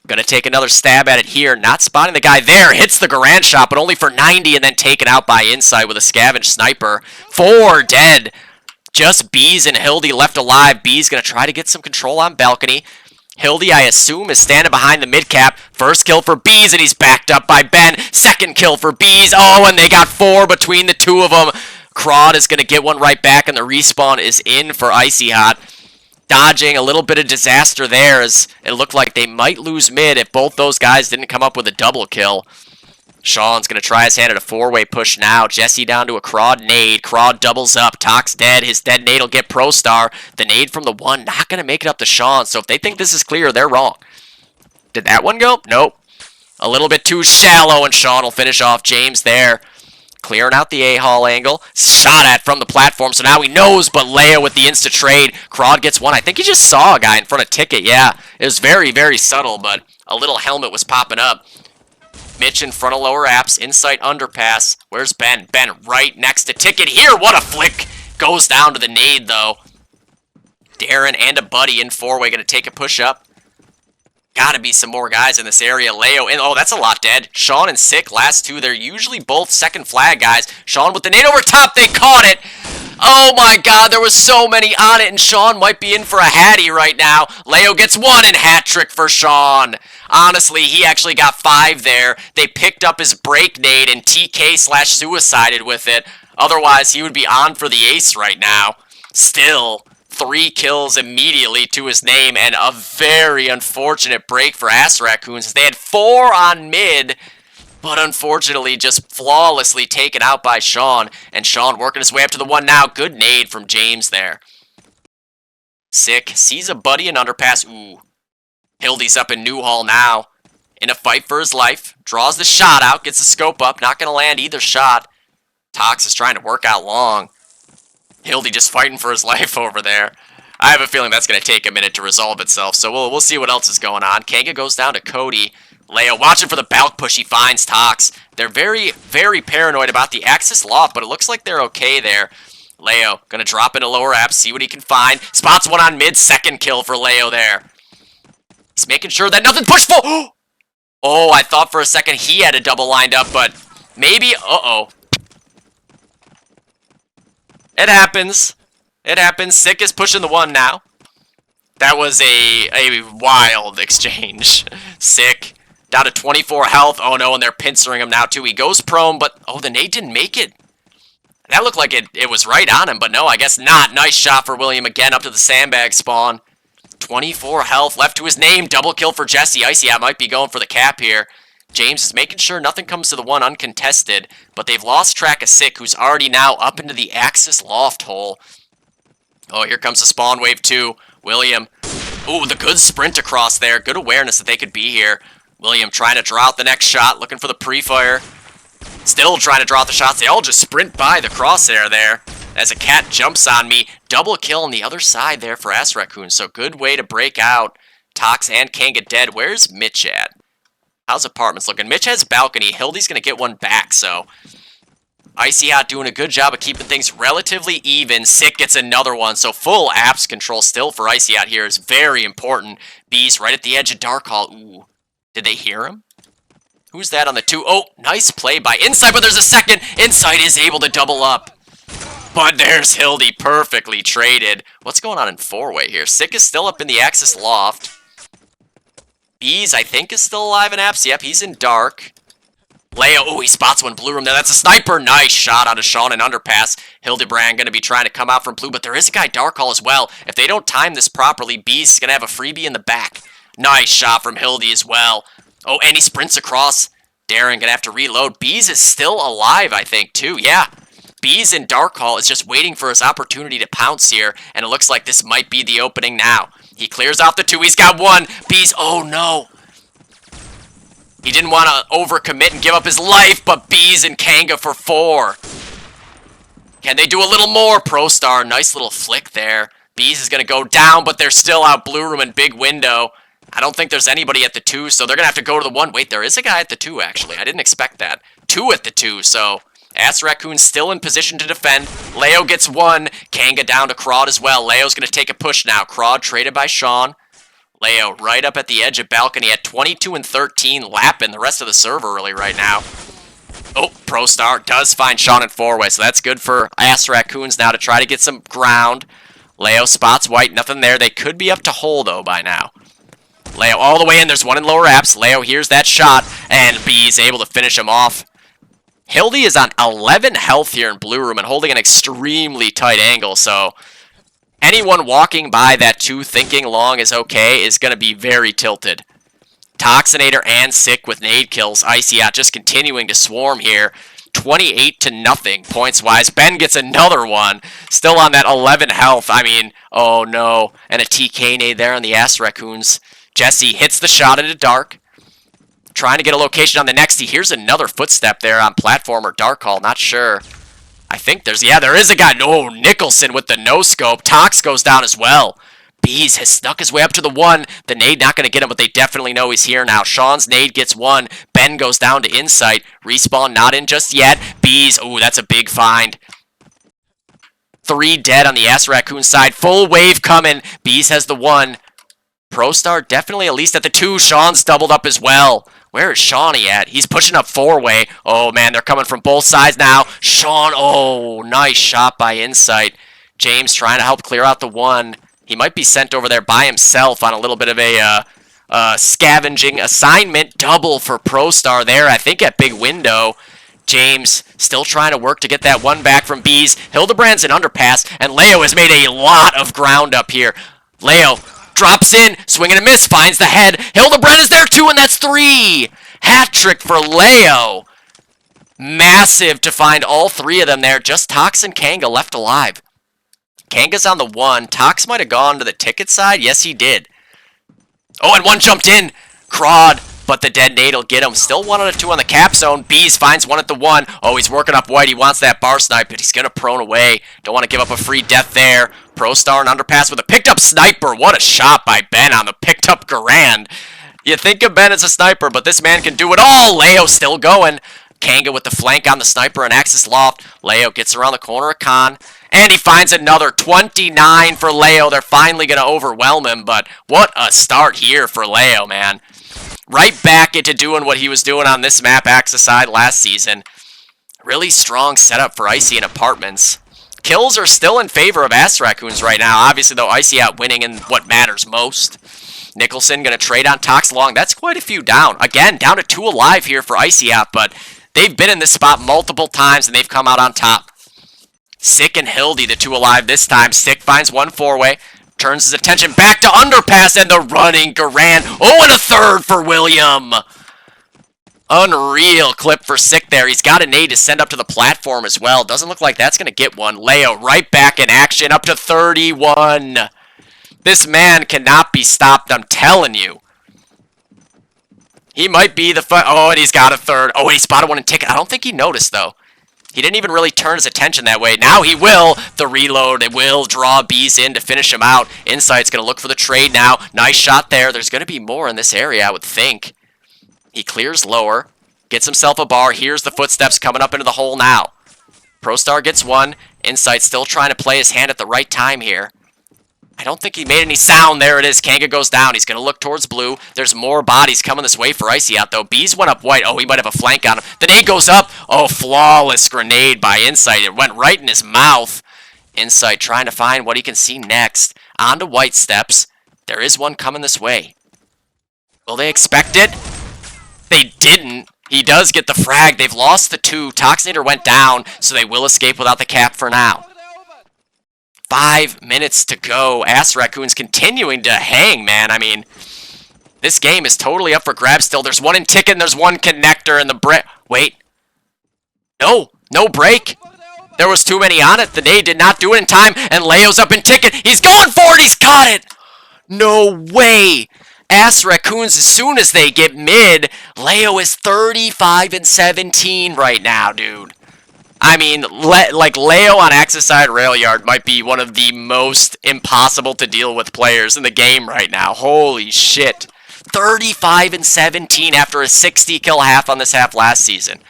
Gonna take another stab at it here. Not spotting the guy there. Hits the Garand shot, but only for 90, and then taken out by Inside with a scavenge sniper. 4 dead. Just Bees and Hildy left alive. Bees gonna try to get some control on balcony. Hildy, I assume, is standing behind the mid-cap. First kill for Bees, and he's backed up by Ben. Second kill for Bees. Oh, and they got 4 between the 2 of them. Crawd is going to get one right back, and the respawn is in for ICYHOT. Dodging a little bit of disaster there, as it looked like they might lose mid if both those guys didn't come up with a double kill. Sean's going to try his hand at a 4-way push now. Jesse down to a Crawd nade. Crawd doubles up. Tox dead. His dead nade will get Pro Star. The nade from the 1 not going to make it up to Sean. So if they think this is clear, they're wrong. Did that one go? Nope. A little bit too shallow, and Sean will finish off James there. Clearing out the A-Hall angle. Shot at from the platform, so now he knows, but Leo with the insta-trade. Crawd gets 1. I think he just saw a guy in front of ticket. Yeah, it was very, very subtle, but a little helmet was popping up. Mitch in front of lower apps, Insight underpass. Where's Ben? Ben right next to ticket here. What a flick. Goes down to the nade, though. Darren and a buddy in 4-way going to take a push up. Gotta be some more guys in this area. Leo in. Oh, that's a lot dead. Sean and Sick, last 2. They're usually both second flag guys. Sean with the nade over top. They caught it. Oh my god, there was so many on it, and Sean might be in for a hattie right now. Leo gets 1, and hat trick for Sean. Honestly, he actually got 5 there. They picked up his break nade and TK/suicided with it. Otherwise, he would be on for the ace right now. Still, 3 kills immediately to his name, and a very unfortunate break for Ass Raccoons. They had 4 on mid, but unfortunately just flawlessly taken out by Sean, and Sean working his way up to the 1 now. Good nade from James there. Sick, sees a buddy in underpass. Ooh. Hildy's up in Newhall now, in a fight for his life. Draws the shot out, gets the scope up, not going to land either shot. Tox is trying to work out long. Hildy just fighting for his life over there. I have a feeling that's going to take a minute to resolve itself, so we'll see what else is going on. Kanga goes down to Cody. Leo watching for the balk push. He finds Tox. They're very, very paranoid about the Axis loft, but it looks like they're okay there. Leo going to drop into lower apps, see what he can find. Spots one on mid. Second kill for Leo there. He's making sure that nothing pushed full. Oh, I thought for a second he had a double lined up, but maybe. Uh-oh. It happens. It happens. Sick is pushing the 1 now. That was a wild exchange. Sick. Down to 24 health. Oh no, and they're pincering him now too. He goes prone, but oh, the nade didn't make it. That looked like it was right on him, but no, I guess not. Nice shot for William again up to the sandbag spawn. 24 health left to his name. Double kill for Jesse. ICYHOT might be going for the cap here. James is making sure nothing comes to the 1 uncontested, but they've lost track of Sick, who's already now up into the Axis loft hole. Oh, here comes the spawn wave 2. William. Ooh, the good sprint across there. Good awareness that they could be here. William trying to draw out the next shot, looking for the pre-fire. Still trying to draw out the shots. They all just sprint by the crosshair there. As a cat jumps on me. Double kill on the other side there for Ass Raccoon. So good way to break out. Tox and Kanga dead. Where's Mitch at? How's apartments looking? Mitch has balcony. Hildy's going to get 1 back, so ICYHOT doing a good job of keeping things relatively even. Sick gets another one, so full apps control still for ICYHOT here is very important. B's right at the edge of Dark Hall. Ooh, did they hear him? Who's that on the 2? Oh, nice play by Insight, but there's a second. Insight is able to double up. But there's Hildy, perfectly traded. What's going on in 4-way here? Sick is still up in the Axis Loft. B's, I think, is still alive in apps. Yep, he's in Dark. Leo, oh, he spots one blue room there. That's a sniper. Nice shot out of Sean in underpass. Hildebrand going to be trying to come out from blue, but there is a guy Dark Hall as well. If they don't time this properly, B's going to have a freebie in the back. Nice shot from Hildy as well. Oh, and he sprints across. Darren going to have to reload. B's is still alive, I think, too. Yeah. B's in Dark Hall is just waiting for his opportunity to pounce here, and it looks like this might be the opening now. He clears out the 2. He's got 1. B's, oh no. He didn't want to overcommit and give up his life, but B's and Kanga for 4. Can they do a little more? ProStar, nice little flick there. B's is going to go down, but they're still out blue room and big window. I don't think there's anybody at the 2, so they're going to have to go to the 1. Wait, there is a guy at the 2, actually. I didn't expect that. 2 at the 2, so RACCOONS still in position to defend. Leo gets 1. Kanga down to Crawd as well. Leo's going to take a push now. Crawd traded by Sean. Leo right up at the edge of balcony at 22 and 13, lapping the rest of the server really right now. Oh, ProStar does find Sean in 4-way, so that's good for RACCOONS now to try to get some ground. Leo spots White, nothing there. They could be up to hole, though, by now. Leo all the way in. There's one in lower apps. Leo hears that shot, and B's able to finish him off. Hildy is on 11 health here in blue room and holding an extremely tight angle, so anyone walking by that 2 thinking long is okay is going to be very tilted. Toxinator and Sick with nade kills. ICYHOT just continuing to swarm here. 28 to nothing points-wise. Ben gets another one. Still on that 11 health. I mean, oh no. And a TK nade there on the RACCOONS. Jesse hits the shot into Dark. Trying to get a location on the next. He hears another footstep there on platform or Dark Hall. Not sure. I think there is a guy. No, Nicholson with the no-scope. Tox goes down as well. Bees has snuck his way up to the 1. The nade not going to get him, but they definitely know he's here now. Sean's nade gets 1. Ben goes down to Insight. Respawn not in just yet. Bees, ooh, that's a big find. 3 dead on the RACCOONS side. Full wave coming. Bees has the 1. ProStar definitely at least at the 2. Sean's doubled up as well. Where is Shawnee at? He's pushing up 4-way. Oh, man, they're coming from both sides now. Sean, oh, nice shot by Insight. James trying to help clear out the 1. He might be sent over there by himself on a little bit of a scavenging assignment. Double for ProStar there, I think at big window. James still trying to work to get that 1 back from Bees. Hildebrand's an underpass, and Leo has made a lot of ground up here. Leo drops in, swing and a miss, finds the head. Hildebrand is there too, and that's 3. Hat trick for Leo. Massive to find all 3 of them there. Just Tox and Kanga left alive. Kanga's on the 1. Tox might have gone to the ticket side. Yes, he did. Oh, and 1 jumped in. Crawd, but the dead nade will get him. Still 1 out of 2 on the cap zone. Bees finds 1 at the 1. Oh, he's working up White. He wants that bar snipe, but he's going to prone away. Don't want to give up a free death there. ProStar and underpass with a picked up sniper. What a shot by Ben on the picked up Garand. You think of Ben as a sniper, but this man can do it all. Leo still going. Kanga with the flank on the sniper and Axis Loft. Leo gets around the corner of Khan. And he finds another 29 for Leo. They're finally going to overwhelm him, but what a start here for Leo, man. Right back into doing what he was doing on this map, Axis side, last season. Really strong setup for Icy and Apartments. Kills are still in favor of RACCOONS right now. Obviously, though, Icy out winning in what matters most. Nicholson going to trade on Tox long. That's quite a few down. Again, down to 2 alive here for Icy out, but they've been in this spot multiple times, and they've come out on top. Sick and Hildy, the 2 alive this time. Sick finds 1 4-way. Turns his attention back to underpass and the running Garand. Oh, and a 3rd for William. Unreal clip for Sick there. He's got a nade to send up to the platform as well. Doesn't look like that's going to get one. Leo right back in action up to 31. This man cannot be stopped, I'm telling you. He might be the... Oh, and he's got a 3rd. Oh, he spotted 1 in ticket. I don't think he noticed, though. He didn't even really turn his attention that way. Now he will. The reload. It will draw Bees in to finish him out. Insight's going to look for the trade now. Nice shot there. There's going to be more in this area, I would think. He clears lower. Gets himself a bar. Here's the footsteps coming up into the hole now. ProStar gets one. Insight still trying to play his hand at the right time here. I don't think he made any sound. There it is. Kanga goes down. He's going to look towards blue. There's more bodies coming this way for ICYHOT, though. Bees went up white. Oh, he might have a flank on him. The nade goes up. Oh, flawless grenade by Insight. It went right in his mouth. Insight trying to find what he can see next. On to white steps. There is one coming this way. Will they expect it? They didn't. He does get the frag. They've lost the 2. Toxinator went down, so they will escape without the cap for now. 5 minutes to go. Raccoons continuing to hang, man. I mean, this game is totally up for grabs still. There's one in ticket and there's one connector in the break. Wait. No break. There was too many on it. The nade did not do it in time, and Leo's up in ticket. He's going for it. He's got it. No way. Raccoons, as soon as they get mid, Leo is 35-17 right now, dude. I mean, like, Leo on Axis side RAILYARD might be one of the most impossible to deal with players in the game right now. Holy shit. 35-17 after a 60 kill half on this half last season.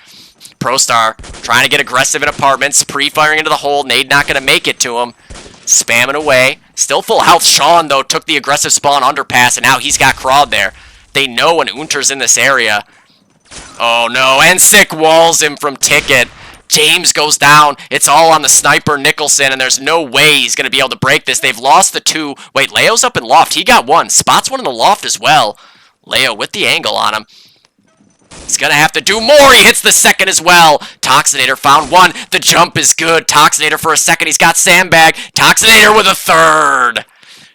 ProStar trying to get aggressive in apartments, pre-firing into the hole. Nade not going to make it to him. Spamming away. Still full health. Sean, though, took the aggressive spawn underpass, and now he's got Crawd there. They know when Unter's in this area. Oh, no. And Sick walls him from ticket. James goes down. It's all on the sniper, Nicholson, and there's no way he's going to be able to break this. They've lost the 2. Wait, Leo's up in loft. He got 1. Spots one in the loft as well. Leo with the angle on him. He's going to have to do more. He hits the second as well. Toxinator found 1. The jump is good. Toxinator for a second. He's got Sandbag. Toxinator with a 3rd.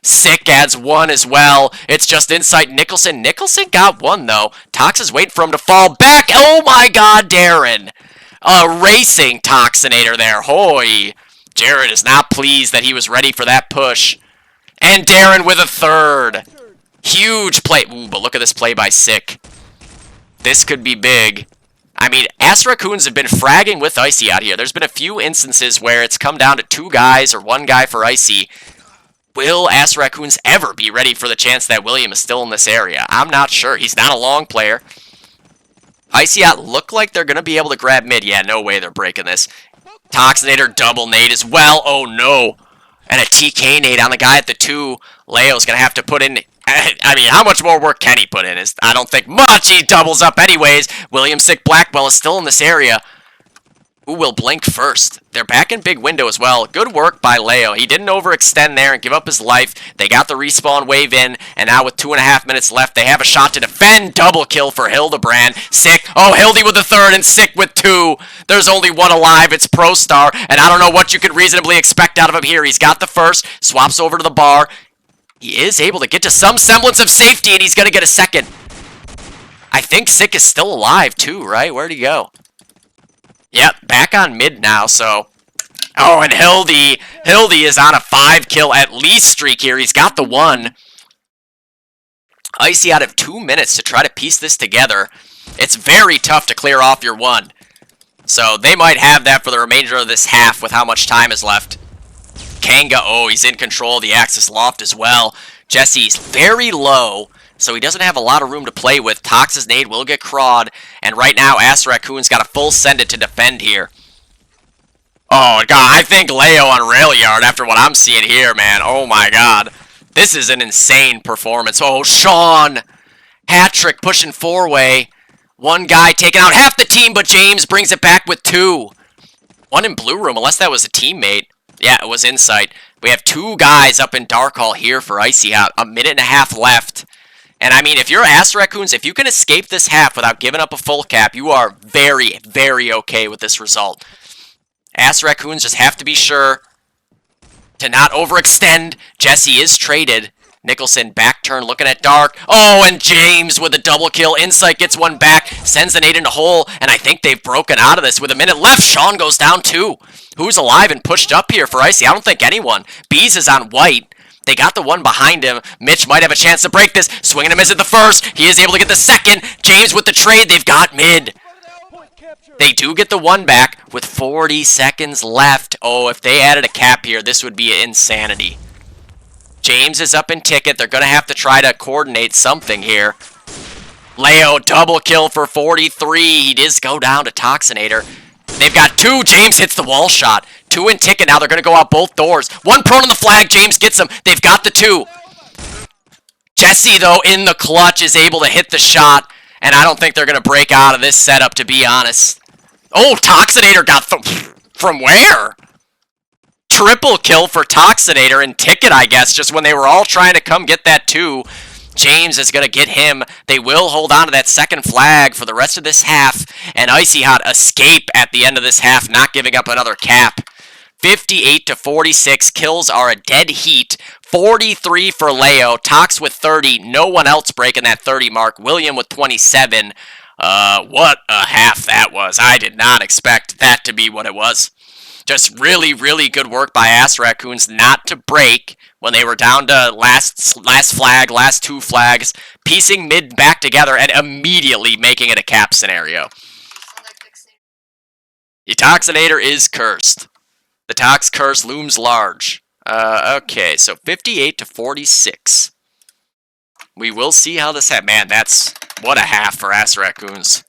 Sick adds 1 as well. It's just Insight. Nicholson. Nicholson got 1, though. Tox is waiting for him to fall back. Oh, my God, Darren. A racing Toxinator there. Hoy. Jared is not pleased that he was ready for that push. And Darren with a 3rd. Huge play. Ooh, but look at this play by Sick. This could be big. I mean, Raccoons have been fragging with Icy out here. There's been a few instances where it's come down to 2 guys or 1 guy for Icy. Will Raccoons ever be ready for the chance that William is still in this area? I'm not sure. He's not a long player. ICYHOT look like they're going to be able to grab mid. Yeah, no way they're breaking this. Toxinator double nade as well. Oh, no. And a TK nade on the guy at the 2. Leo's going to have to put in... I mean, how much more work can he put in? I don't think much. He doubles up anyways. William Sick Blackwell is still in this area. Who will blink first? They're back in big window as well. Good work by Leo. He didn't overextend there and give up his life. They got the respawn wave in, and now with 2.5 minutes left, they have a shot to defend. Double kill for Hildebrand. Sick. Oh, Hildy with the 3rd and Sick with 2. There's only 1 alive. It's ProStar, and I don't know what you could reasonably expect out of him here. He's got the 1st. Swaps over to the bar. He is able to get to some semblance of safety, and he's going to get a 2nd. I think Sick is still alive, too, right? Where'd he go? Yep, back on mid now, so... Oh, and Hildy. Hildy is on a 5-kill at least streak here. He's got the 1. Icy out of 2 minutes to try to piece this together. It's very tough to clear off your 1. So they might have that for the remainder of this half with how much time is left. Kanga, oh, he's in control of the Axis loft as well. Jesse's very low, so he doesn't have a lot of room to play with. Tox's nade will get Crawd, and right now, Raccoons got a full send it to defend here. Oh, God, I think Leo on RAILYARD after what I'm seeing here, man. Oh, my God. This is an insane performance. Oh, Sean. Hat-trick pushing 4-way. 1 guy taking out half the team, but James brings it back with 2. 1 in blue room, unless that was a teammate. Yeah, it was Insight. We have 2 guys up in Dark Hall here for ICYHOT. A minute and a half left. And I mean, if you're Raccoons, if you can escape this half without giving up a full cap, you are very, very okay with this result. Raccoons just have to be sure to not overextend. Jesse is traded. Nicholson back turn looking at Dark. Oh, and James with a double kill. Insight gets 1 back, sends the nade into hole, and I think they've broken out of this with a minute left. Sean goes down 2. Who's alive and pushed up here for Icy? I don't think anyone. Bees is on white. They got the 1 behind him. Mitch might have a chance to break this. Swinging a miss at the 1st. He is able to get the 2nd. James with the trade. They've got mid. They do get the 1 back with 40 seconds left. Oh, if they added a cap here, this would be insanity. James is up in ticket. They're going to have to try to coordinate something here. Leo, double kill for 43. He does go down to Toxinator. They've got 2. James hits the wall shot. 2 in ticket now. They're going to go out both doors. 1 prone on the flag. James gets him. They've got the 2. Jesse, though, in the clutch, is able to hit the shot. And I don't think they're going to break out of this setup, to be honest. Oh, Toxinator got from where? Triple kill for Toxinator in ticket, I guess, just when they were all trying to come get that 2. James is going to get him. They will hold on to that second flag for the rest of this half, and ICYHOT escape at the end of this half, not giving up another cap. 58-46, kills are a dead heat. 43 for Leo, Tox with 30, no one else breaking that 30 mark. William with 27. What a half that was. I did not expect that to be what it was. Just really, really good work by RACCOONS not to break when they were down to last flag, last 2 flags, piecing mid back together and immediately making it a cap scenario. The Toxinator is cursed. The Tox curse looms large. Okay, so 58-46. We will see how this happens. Man, that's what a half for RACCOONS.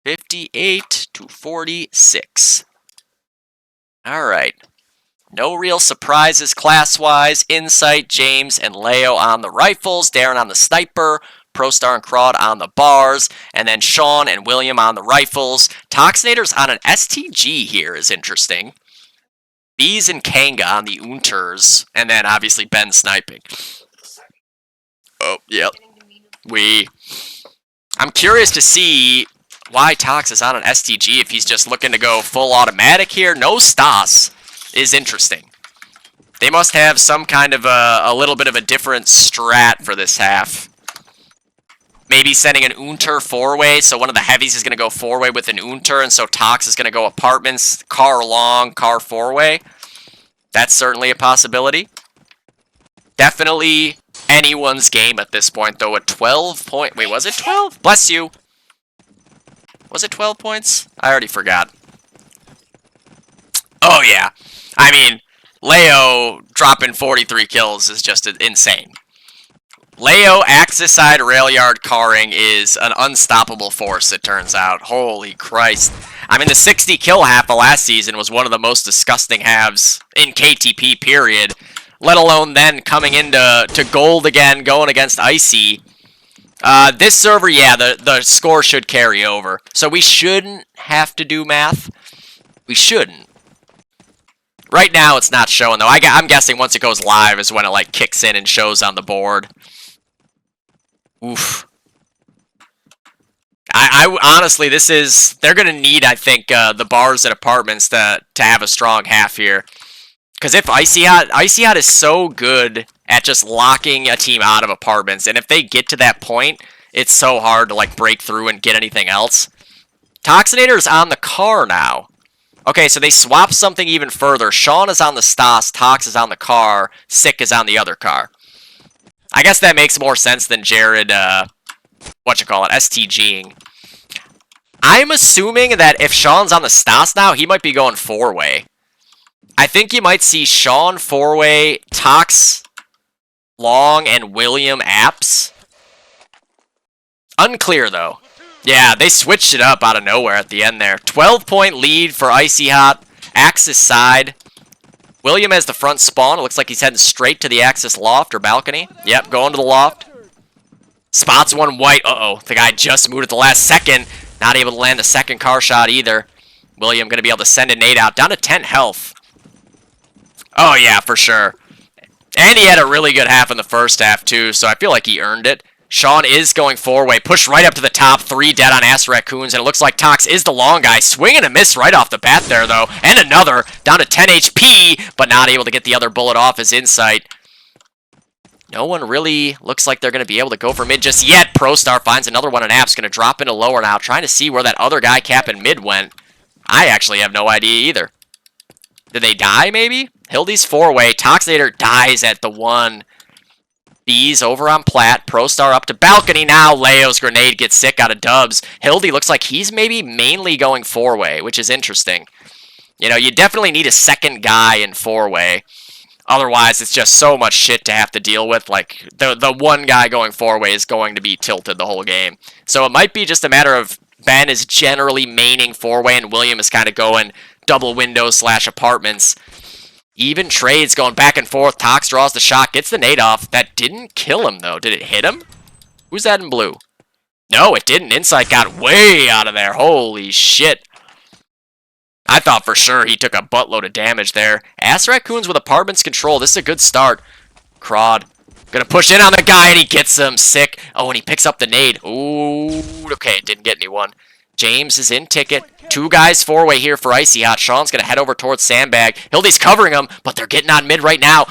58-46. All right. No real surprises class-wise. Insight, James, and Leo on the rifles. Darren on the sniper. ProStar and Crawd on the bars. And then Sean and William on the rifles. Toxinator's on an STG here is interesting. Bees and Kanga on the Unters. And then obviously Ben sniping. Oh, yep. I'm curious to see why Tox is on an STG if he's just looking to go full automatic here. No Stas is interesting. They must have some kind of a little bit of a different strat for this half. Maybe sending an Unter 4-way, so one of the heavies is going to go 4-way with an Unter, and so Tox is going to go apartments, car long, car 4-way. That's certainly a possibility. Definitely anyone's game at this point, though. A 12 point... Wait, was it 12? Bless you. Was it 12 points? I already forgot. Oh, yeah. I mean, Leo dropping 43 kills is just insane. Leo, Axis side, Railyard carring is an unstoppable force, it turns out. Holy Christ. I mean, the 60 kill half of last season was one of the most disgusting halves in KTP, period. Let alone then coming into gold again, going against Icy. This server, yeah, the score should carry over. So we shouldn't have to do math. We shouldn't. Right now, it's not showing, though. I'm guessing once it goes live is when it, like, kicks in and shows on the board. Oof. I honestly, this is... They're going to need, I think, the bars and apartments to have a strong half here. Because if ICYHOT is so good at just locking a team out of apartments, and if they get to that point, it's so hard to, like, break through and get anything else. Toxinator is on the car now. Okay, so they swapped something even further. Sean is on the Stas, Tox is on the car, Sick is on the other car. I guess that makes more sense than Jared, STGing. I'm assuming that if Sean's on the Stas now, he might be going 4-way. I think you might see Sean 4-way, Tox long, and William apps. Unclear, though. Yeah, they switched it up out of nowhere at the end there. 12-point lead for ICYHOT. Axis side. William has the front spawn. It looks like he's heading straight to the Axis loft or balcony. Yep, going to the loft. Spots one white. Uh-oh. The guy just moved at the last second. Not able to land the second car shot either. William going to be able to send a nade out. Down to 10 health. Oh, yeah, for sure. And he had a really good half in the first half, too, so I feel like he earned it. Sean is going 4-way. Push right up to the top. 3 dead on RACCOONS, and it looks like Tox is the long guy. Swing and a miss right off the bat there, though. And another. Down to 10 HP, but not able to get the other bullet off his insight. No one really looks like they're going to be able to go for mid just yet. ProStar finds another one, and App's going to drop into lower now, trying to see where that other guy capping mid went. I actually have no idea either. Did they die, maybe? Hildy's 4-way. Toxinator dies at the 1. Bees over on Plat. ProStar up to balcony now. Leo's grenade gets sick out of dubs. Hildy looks like he's maybe mainly going 4-way, which is interesting. You know, you definitely need a second guy in 4-way. Otherwise, it's just so much shit to have to deal with. Like, the one guy going 4-way is going to be tilted the whole game. So it might be just a matter of Ben is generally maining 4-way, and William is kind of going double windows / apartments. Even trades going back and forth. Tox draws the shot, gets the nade off. That didn't kill him, though. Did it hit him? Who's that in blue? No, it didn't. Insight got way out of there. Holy shit. I thought for sure he took a buttload of damage there. Raccoons with apartments control. This is a good start. Crawd gonna push in on the guy, and he gets him. Sick. Oh, and he picks up the nade. Ooh, okay, didn't get anyone. James is in ticket. 2 guys 4-way here for ICYHOT. Sean's gonna head over towards Sandbag. Hildy's covering him, but they're getting on mid right now.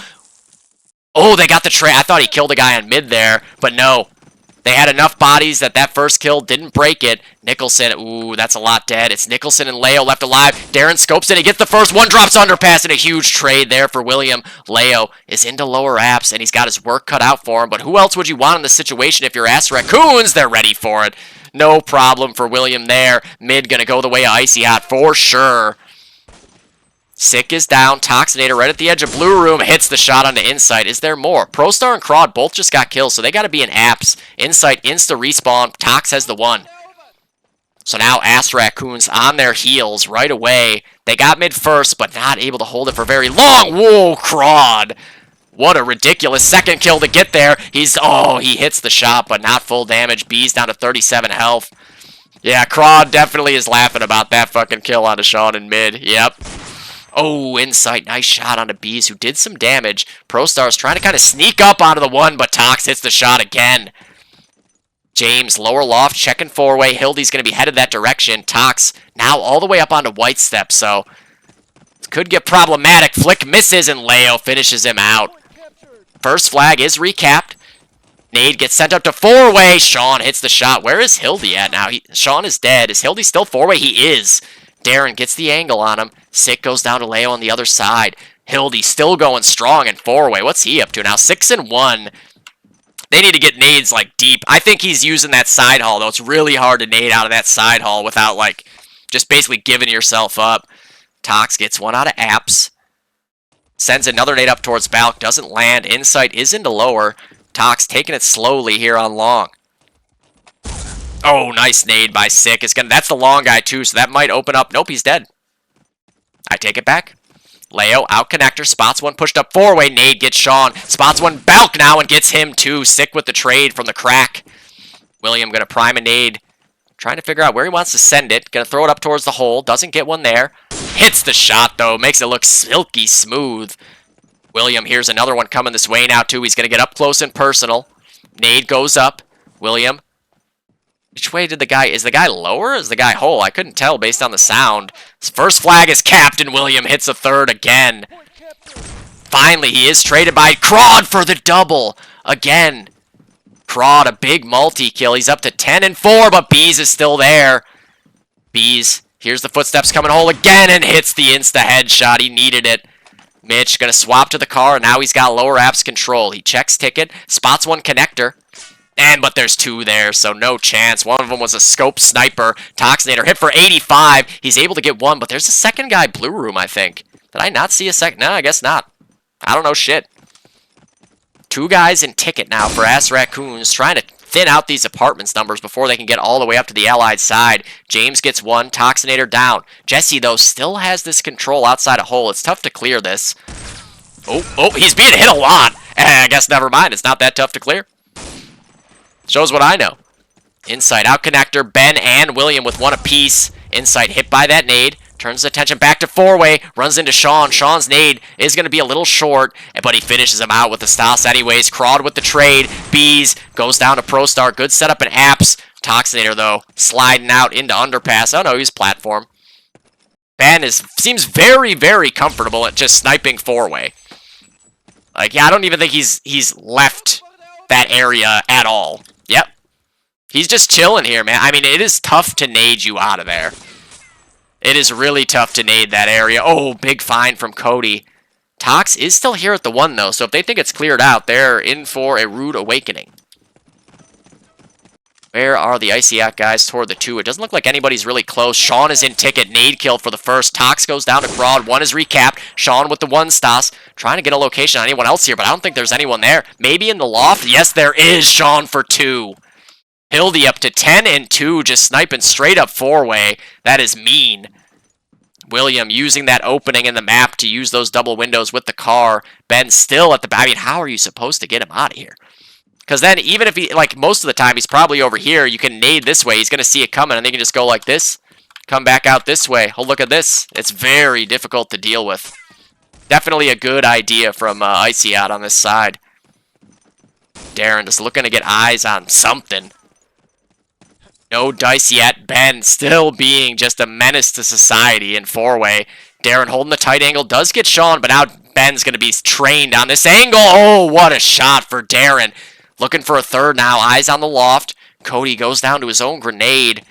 Oh, they got the trade. I thought he killed a guy on mid there, but no. They had enough bodies that first kill didn't break it. Nicholson, ooh, that's a lot dead. It's Nicholson and Leo left alive. Darren scopes it. He gets the first one, drops underpass, and a huge trade there for William. Leo is into lower apps, and he's got his work cut out for him. But who else would you want in this situation if you're Raccoons? They're ready for it. No problem for William there. Mid gonna go the way of ICYHOT for sure. Sick is down. Toxinator right at the edge of blue room. Hits the shot onto Insight. Is there more? ProStar and Crawd both just got kills, so they got to be in apps. Insight insta respawn. Tox has the one. So now Raccoons on their heels right away. They got mid first, but not able to hold it for very long. Whoa, Crawd. What a ridiculous second kill to get there. He hits the shot, but not full damage. B's down to 37 health. Yeah, Crawd definitely is laughing about that fucking kill onto Sean in mid. Yep. Oh, Insight, nice shot onto Bees, who did some damage. ProStar's trying to kind of sneak up onto the one, but Tox hits the shot again. James, lower loft, checking 4-way. Hildy's going to be headed that direction. Tox now all the way up onto White Step, so could get problematic. Flick misses, and Leo finishes him out. First flag is recapped. Nade gets sent up to 4-way. Sean hits the shot. Where is Hildy at now? Sean is dead. Is Hildy still 4-way? He is. Darren gets the angle on him. Sick goes down to Leo on the other side. Hildy still going strong in 4-way. What's he up to now? 6-1. They need to get nades, like, deep. I think he's using that side haul, though. It's really hard to nade out of that side haul without, like, just basically giving yourself up. Tox gets one out of apps. Sends another nade up towards Balk. Doesn't land. Insight is into lower. Tox taking it slowly here on long. Oh, nice nade by Sick. That's the long guy, too, so that might open up. Nope, he's dead. I take it back. Leo, out connector, spots one, pushed up 4-way. Nade gets Sean. Spots one, Balk now, and gets him, too. Sick with the trade from the crack. William going to prime a nade. Trying to figure out where he wants to send it. Going to throw it up towards the hole. Doesn't get one there. Hits the shot, though. Makes it look silky smooth. William, here's another one coming this way now, too. He's going to get up close and personal. Nade goes up. William. Which way did the guy... Is the guy lower or is the guy hole? I couldn't tell based on the sound. His first flag is capped, and William hits a third again. Finally, he is traded by Crawd for the double. Again. Crawd, a big multi-kill. He's up to 10-4, but Bees is still there. Bees, here's the footsteps coming hole again, and hits the insta-headshot. He needed it. Mitch going to swap to the car, and now he's got lower apps control. He checks ticket, spots one connector. But there's 2 there, so no chance. One of them was a scope sniper. Toxinator hit for 85. He's able to get one, but there's a second guy blue room, I think. Did I not see a second? No, I guess not. I don't know shit. 2 guys in ticket now for Raccoons, trying to thin out these apartments numbers before they can get all the way up to the allied side. James gets one. Toxinator down. Jesse, though, still has this control outside a hole. It's tough to clear this. Oh, he's being hit a lot. I guess never mind. It's not that tough to clear. Shows what I know. Insight out connector. Ben and William with one apiece. Insight hit by that nade. Turns his attention back to 4-way. Runs into Sean. Sean's nade is going to be a little short, but he finishes him out with the Stas anyways. Crawd with the trade. Bees goes down to ProStar. Good setup in apps. Toxinator, though, sliding out into underpass. Oh, no, he's platform. Ben seems very, very comfortable at just sniping 4-way. Like, yeah, I don't even think he's left that area at all. Yep. He's just chilling here, man. I mean, it is tough to nade you out of there. It is really tough to nade that area. Oh, big find from Cody. Tox is still here at the 1, though, so if they think it's cleared out, they're in for a rude awakening. Where are the ICYHOT guys toward the 2? It doesn't look like anybody's really close. Sean is in ticket. Nade kill for the first. Tox goes down to Crawd. 1 is recapped. Sean with the 1 Stas. Trying to get a location on anyone else here, but I don't think there's anyone there. Maybe in the loft? Yes, there is. Sean for 2. Hildy up to 10 and 2, just sniping straight up 4-way. That is mean. William using that opening in the map to use those double windows with the car. Ben still at the back. I mean, how are you supposed to get him out of here? Because then even if he, like most of the time, he's probably over here. You can nade this way. He's going to see it coming, and they can just go like this. Come back out this way. Oh, look at this. It's very difficult to deal with. Definitely a good idea from ICYHOT on this side. Darren just looking to get eyes on something. No dice yet. Ben still being just a menace to society in 4-way. Darren holding the tight angle. Does get Sean, but now Ben's going to be trained on this angle. Oh, what a shot for Darren. Looking for a third now. Eyes on the loft. Cody goes down to his own grenade.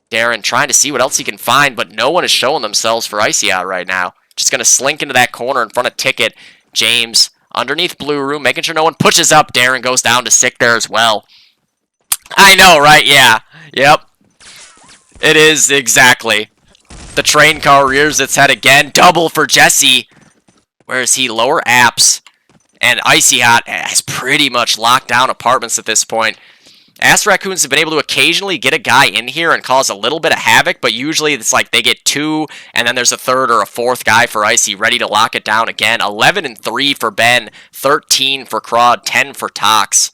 Darren trying to see what else he can find, but no one is showing themselves for ICYHOT right now. Just going to slink into that corner in front of Ticket. James underneath Blue Room, making sure no one pushes up. Darren goes down to sick there as well. I know, right? Yeah. Yep. It is, exactly. The train car rears its head again. Double for Jesse. Where is he? Lower apps. And ICYHOT has pretty much locked down apartments at this point. RACCOONS have been able to occasionally get a guy in here and cause a little bit of havoc, but usually it's like they get 2, and then there's a third or a fourth guy for Icy ready to lock it down again. 11 and 3 for Ben, 13 for Crawd, 10 for Tox.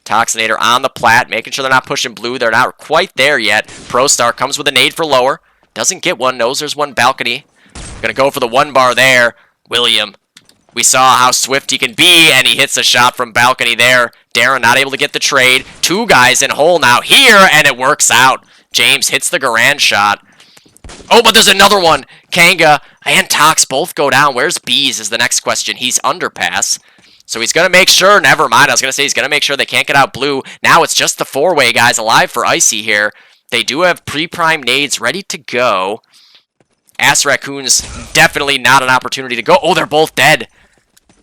Toxinator on the plat, making sure they're not pushing blue. They're not quite there yet. ProStar comes with a nade for lower. Doesn't get one, knows there's one balcony. Gonna go for the 1 bar there. William. We saw how swift he can be, and he hits a shot from balcony there. Darren not able to get the trade. 2 guys in hole now here, and it works out. James hits the Garand shot. Oh, but there's another one. Kanga and Tox both go down. Where's Bees is the next question. He's underpass. So he's going to make sure, never mind, I was going to say he's going to make sure they can't get out blue. Now it's just the 4-way guys alive for Icy here. They do have pre-prime nades ready to go. RACCOONS definitely not an opportunity to go. Oh, they're both dead.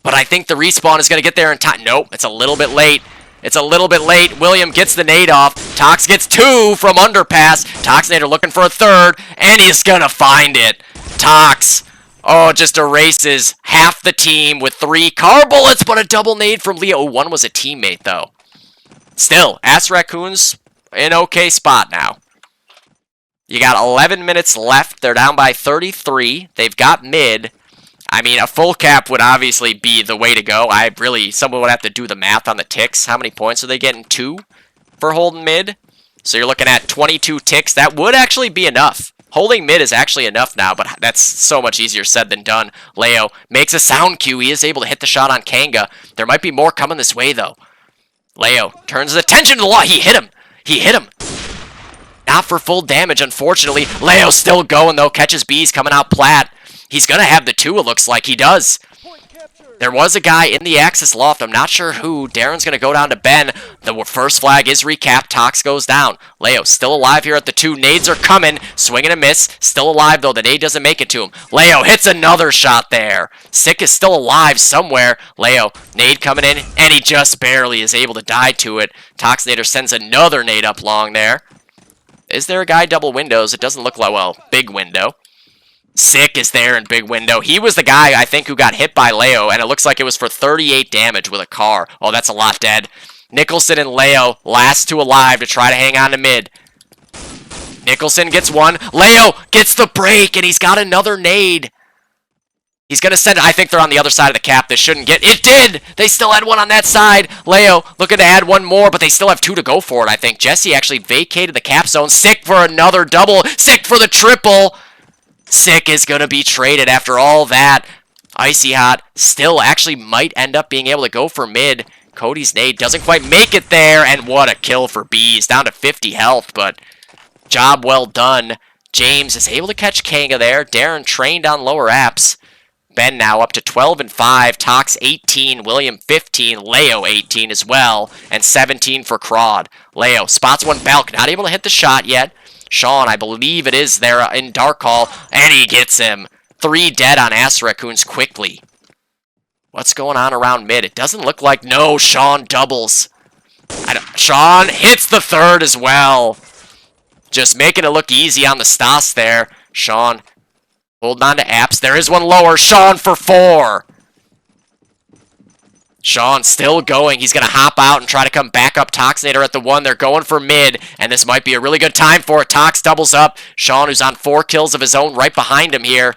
But I think the respawn is going to get there in time. Nope, it's a little bit late. It's a little bit late. William gets the nade off. Tox gets 2 from underpass. Toxinator looking for a third, and he's going to find it. Tox, oh, just erases half the team with 3 car bullets, but a double nade from Leo. Oh, one was a teammate, though. Still, RACCOONS in okay spot now. You got 11 minutes left. They're down by 33. They've got mid. I mean, a full cap would obviously be the way to go. Someone would have to do the math on the ticks. How many points are they getting? 2 for holding mid? So you're looking at 22 ticks. That would actually be enough. Holding mid is actually enough now, but that's so much easier said than done. Leo makes a sound cue. He is able to hit the shot on Kanga. There might be more coming this way, though. Leo turns his attention to the law. He hit him. He hit him. Not for full damage, unfortunately. Leo still going, though. Catches Bees coming out plat. He's going to have the 2, it looks like. He does. There was a guy in the Axis loft. I'm not sure who. Darren's going to go down to Ben. The first flag is recapped. Tox goes down. Leo still alive here at the 2. Nades are coming. Swing and a miss. Still alive, though. The nade doesn't make it to him. Leo hits another shot there. Sick is still alive somewhere. Leo, nade coming in, and he just barely is able to die to it. Toxinator sends another nade up long there. Is there a guy double windows? It doesn't look like, well, big window. Sick is there in big window. He was the guy, I think, who got hit by Leo, and it looks like it was for 38 damage with a car. Oh, that's a lot dead. Nicholson and Leo, last 2 alive to try to hang on to mid. Nicholson gets 1. Leo gets the break, and he's got another nade. He's going to send it. I think they're on the other side of the cap. This shouldn't get... It did! They still had 1 on that side. Leo looking to add 1 more, but they still have 2 to go for it, I think. Jesse actually vacated the cap zone. Sick for another double. Sick for the triple. Sick is going to be traded after all that. ICYHOT still actually might end up being able to go for mid. Cody's nade doesn't quite make it there, and what a kill for Bees. Down to 50 health, but job well done. James is able to catch Kanga there. Darren trained on lower apps. Ben now up to 12 and 5. Tox 18, William 15, Leo 18 as well, and 17 for Crawd. Leo spots 1 balk, not able to hit the shot yet. Sean, I believe it is there in Dark Hall, and he gets him. 3 dead on RACCOONS quickly. What's going on around mid? It doesn't look like... No, Sean doubles. Sean hits the 3rd as well. Just making it look easy on the Stas there. Sean holding on to apps. There is 1 lower. Sean for 4. Sean still going. He's going to hop out and try to come back up. Toxinator at the 1. They're going for mid, and this might be a really good time for it. Tox doubles up. Sean, who's on 4 kills of his own, right behind him here.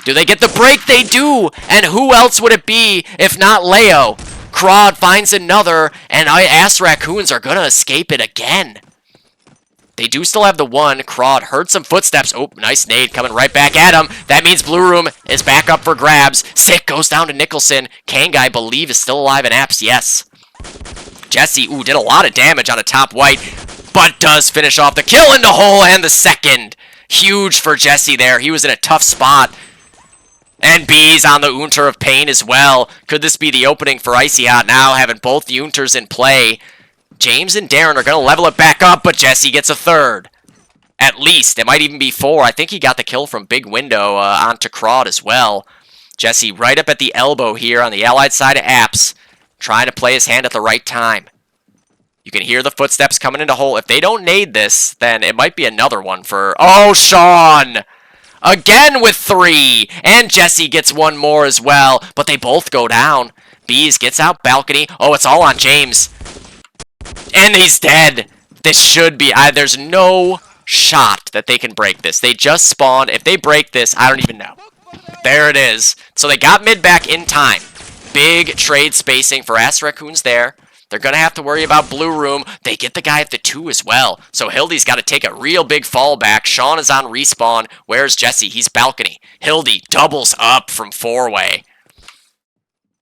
Do they get the break? They do! And who else would it be if not Leo? Crawd finds another, and Raccoons are going to escape it again. They do still have the 1. Crawd heard some footsteps. Oh, nice nade coming right back at him. That means Blue Room is back up for grabs. Sick goes down to Nicholson. Kanga, I believe, is still alive in apps. Yes. Jesse, ooh, did a lot of damage on a top white, but does finish off the kill in the hole and the second. Huge for Jesse there. He was in a tough spot. And B's on the Unter of Pain as well. Could this be the opening for ICYHOT now, having both the Unters in play? James and Darren are going to level it back up, but Jesse gets a 3rd. At least. It might even be 4. I think he got the kill from Big Window onto Crawd as well. Jesse right up at the elbow here on the allied side of apps, trying to play his hand at the right time. You can hear the footsteps coming into hole. If they don't nade this, then it might be another one for... Oh, Sean! Again with 3! And Jesse gets 1 more as well, but they both go down. Bees gets out balcony. Oh, it's all on James. And he's dead. This should be... there's no shot that they can break this. They just spawned. If they break this, I don't even know. There it is. So they got mid back in time. Big trade spacing for Raccoons there. They're going to have to worry about Blue Room. They get the guy at the 2 as well. So Hildy's got to take a real big fallback. Sean is on respawn. Where's Jesse? He's balcony. Hildy doubles up from 4-way.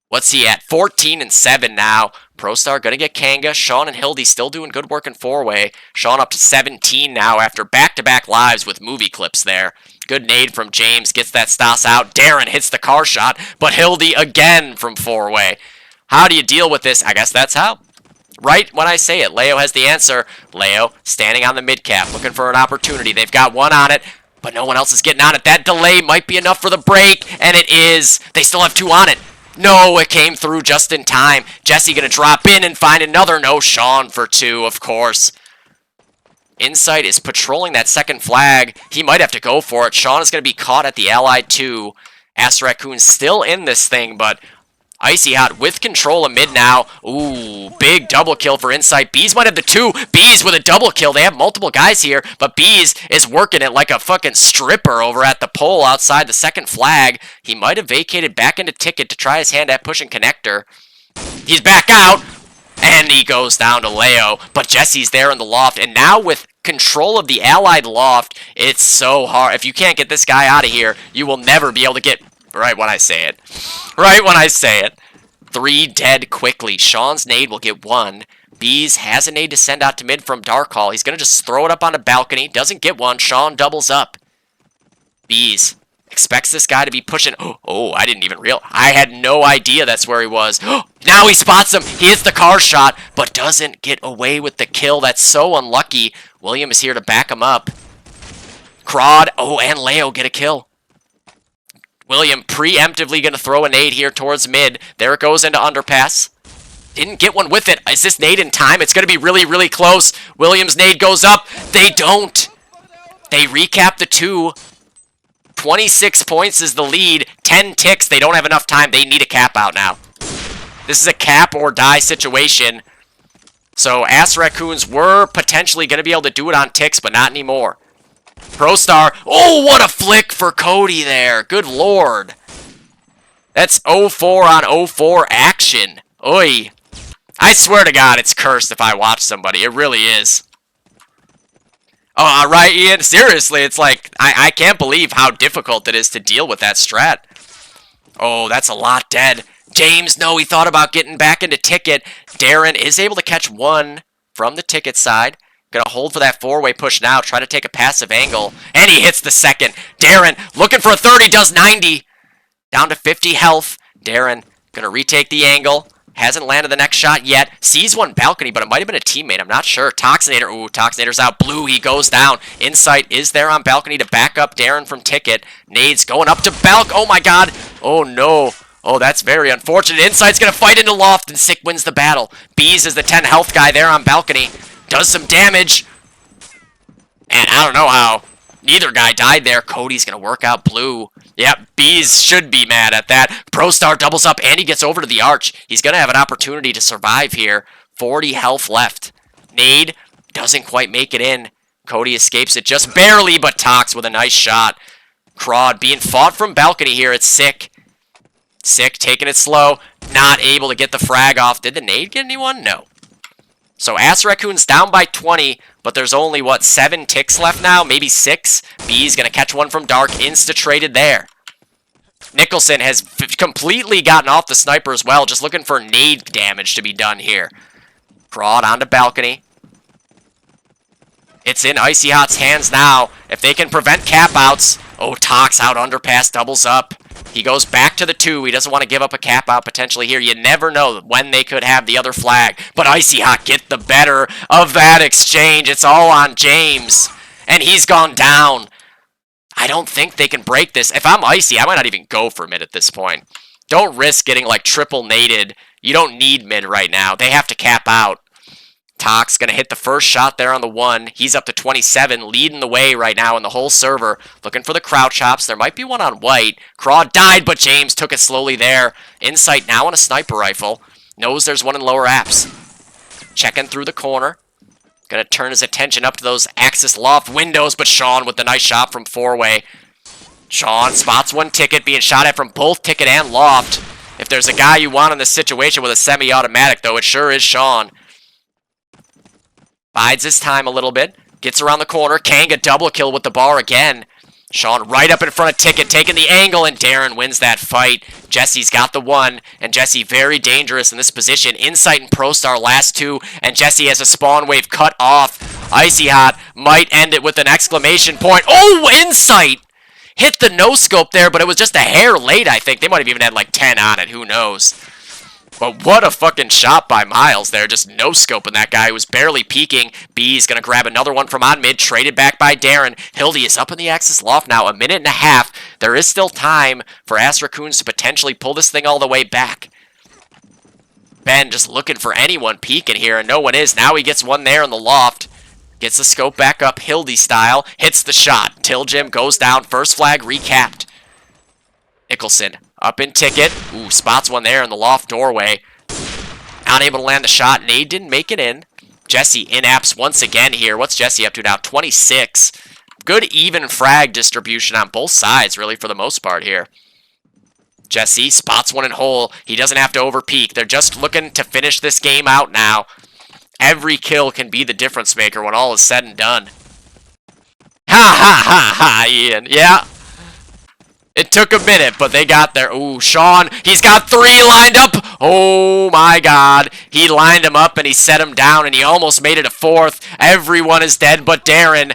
What's he at? 14 and 7 now. ProStar going to get Kanga. Sean and Hildy still doing good work in 4-way. Sean up to 17 now after back-to-back lives with movie clips there. Good nade from James. Gets that Stas out. Darren hits the car shot. But Hildy again from 4-way. How do you deal with this? I guess that's how. Right when I say it, Leo has the answer. Leo standing on the mid-cap, looking for an opportunity. They've got 1 on it, but no one else is getting on it. That delay might be enough for the break, and it is. They still have 2 on it. No, it came through just in time. Jesse gonna drop in and find another. No, Sean for 2, of course. Insight is patrolling that second flag. He might have to go for it. Sean is gonna be caught at the Allied 2. Raccoon's still in this thing, but ICYHOT with control of mid now. Ooh, big double kill for Insight. Bees might have the 2. Bees with a double kill. They have multiple guys here, but Bees is working it like a fucking stripper over at the pole outside the second flag. He might have vacated back into ticket to try his hand at pushing connector. He's back out, and he goes down to Leo, but Jesse's there in the loft, and now with control of the allied loft, it's so hard. If you can't get this guy out of here, you will never be able to get... Right when I say it. Right when I say it. 3 dead quickly. Sean's nade will get 1. Bees has a nade to send out to mid from Dark Hall. He's going to just throw it up on the balcony. Doesn't get 1. Sean doubles up. Bees expects this guy to be pushing. Oh, I didn't even realize. I had no idea that's where he was. Now he spots him. He hits the car shot, but doesn't get away with the kill. That's so unlucky. William is here to back him up. Crawd. Oh, and Leo get a kill. William preemptively going to throw a nade here towards mid. There it goes into underpass. Didn't get one with it. Is this nade in time? It's going to be really, really close. Williams' nade goes up. They don't. They recap the 2. 26 points is the lead. 10 ticks. They don't have enough time. They need a cap out now. This is a cap or die situation. So Raccoons were potentially going to be able to do it on ticks, but not anymore. ProStar. Oh, what a flick for Cody there. Good lord. That's 0-4 on 0-4 action. Oi. I swear to God, it's cursed if I watch somebody. It really is. Oh, right, Ian? Seriously, it's like, I can't believe how difficult it is to deal with that strat. Oh, that's a lot dead. James, no, he thought about getting back into ticket. Darren is able to catch 1 from the ticket side. Gonna hold for that 4-way push now. Try to take a passive angle. And he hits the second. Darren looking for a 30. Does 90. Down to 50 health. Darren gonna retake the angle. Hasn't landed the next shot yet. Sees one balcony, but it might have been a teammate. I'm not sure. Toxinator. Ooh, Toxinator's out. Blue, he goes down. Insight is there on balcony to back up Darren from ticket. Nades going up to Balk. Oh my god. Oh no. Oh, that's very unfortunate. Insight's gonna fight into loft, and Sick wins the battle. Bees is the 10 health guy there on balcony. Does some damage. And I don't know how neither guy died there. Cody's going to work out Blue. Yep, Bees should be mad at that. ProStar doubles up and he gets over to the arch. He's going to have an opportunity to survive here. 40 health left. Nade doesn't quite make it in. Cody escapes it just barely, but Tox with a nice shot. Crawd being fought from balcony here. It's Sick. Sick taking it slow. Not able to get the frag off. Did the nade get anyone? No. So RACCOONS down by 20, but there's only, what, 7 ticks left now? Maybe 6? B's going to catch one from Dark. Insta-traded there. Nicholson has completely gotten off the sniper as well. Just looking for nade damage to be done here. Crawd onto balcony. It's in ICYHOT's hands now. If they can prevent cap-outs. Oh, Tox out underpass, doubles up. He goes back to the 2. He doesn't want to give up a cap-out potentially here. You never know when they could have the other flag. But ICYHOT get the better of that exchange. It's all on James. And he's gone down. I don't think they can break this. If I'm Icy, I might not even go for mid at this point. Don't risk getting like triple naded. You don't need mid right now. They have to cap out. Tox going to hit the first shot there on the 1. He's up to 27, leading the way right now in the whole server. Looking for the crouch hops. There might be one on white. Crawd died, but James took it slowly there. Insight now on a sniper rifle. Knows there's one in lower apps. Checking through the corner. Going to turn his attention up to those Axis loft windows, but Sean with the nice shot from 4-way. Sean spots one ticket, being shot at from both ticket and loft. If there's a guy you want in this situation with a semi-automatic, though, it sure is Sean. Bides his time a little bit. Gets around the corner. Kanga double kill with the bar again. Sean right up in front of Ticket, taking the angle, and Darren wins that fight. Jesse's got the 1, and Jesse very dangerous in this position. Insight and ProStar last 2, and Jesse has a spawn wave cut off. ICYHOT might end it with an exclamation point. Oh, Insight! Hit the no-scope there, but it was just a hair late, I think. They might have even had like 10 on it, who knows. But what a fucking shot by Miles there, just no-scoping that guy who was barely peeking. B's going to grab another one from on mid, traded back by Darren. Hildy is up in the Axis loft now, 1.5 minutes. There is still time for RACCOONS to potentially pull this thing all the way back. Ben just looking for anyone peeking here, and no one is. Now he gets one there in the loft. Gets the scope back up, Hildy style, hits the shot. Till Jim goes down, first flag recapped. Nicholson up in ticket. Ooh, spots one there in the loft doorway. Unable to land the shot. Nade didn't make it in. Jesse in apps once again here. What's Jesse up to now? 26. Good even frag distribution on both sides, really, for the most part here. Jesse spots one in hole. He doesn't have to overpeak. They're just looking to finish this game out now. Every kill can be the difference maker when all is said and done. Ha ha ha ha, Ian. Yeah. It took a minute, but they got there. Ooh, Sean, he's got 3 lined up. Oh, my God. He lined him up, and he set him down, and he almost made it a 4th. Everyone is dead but Darren.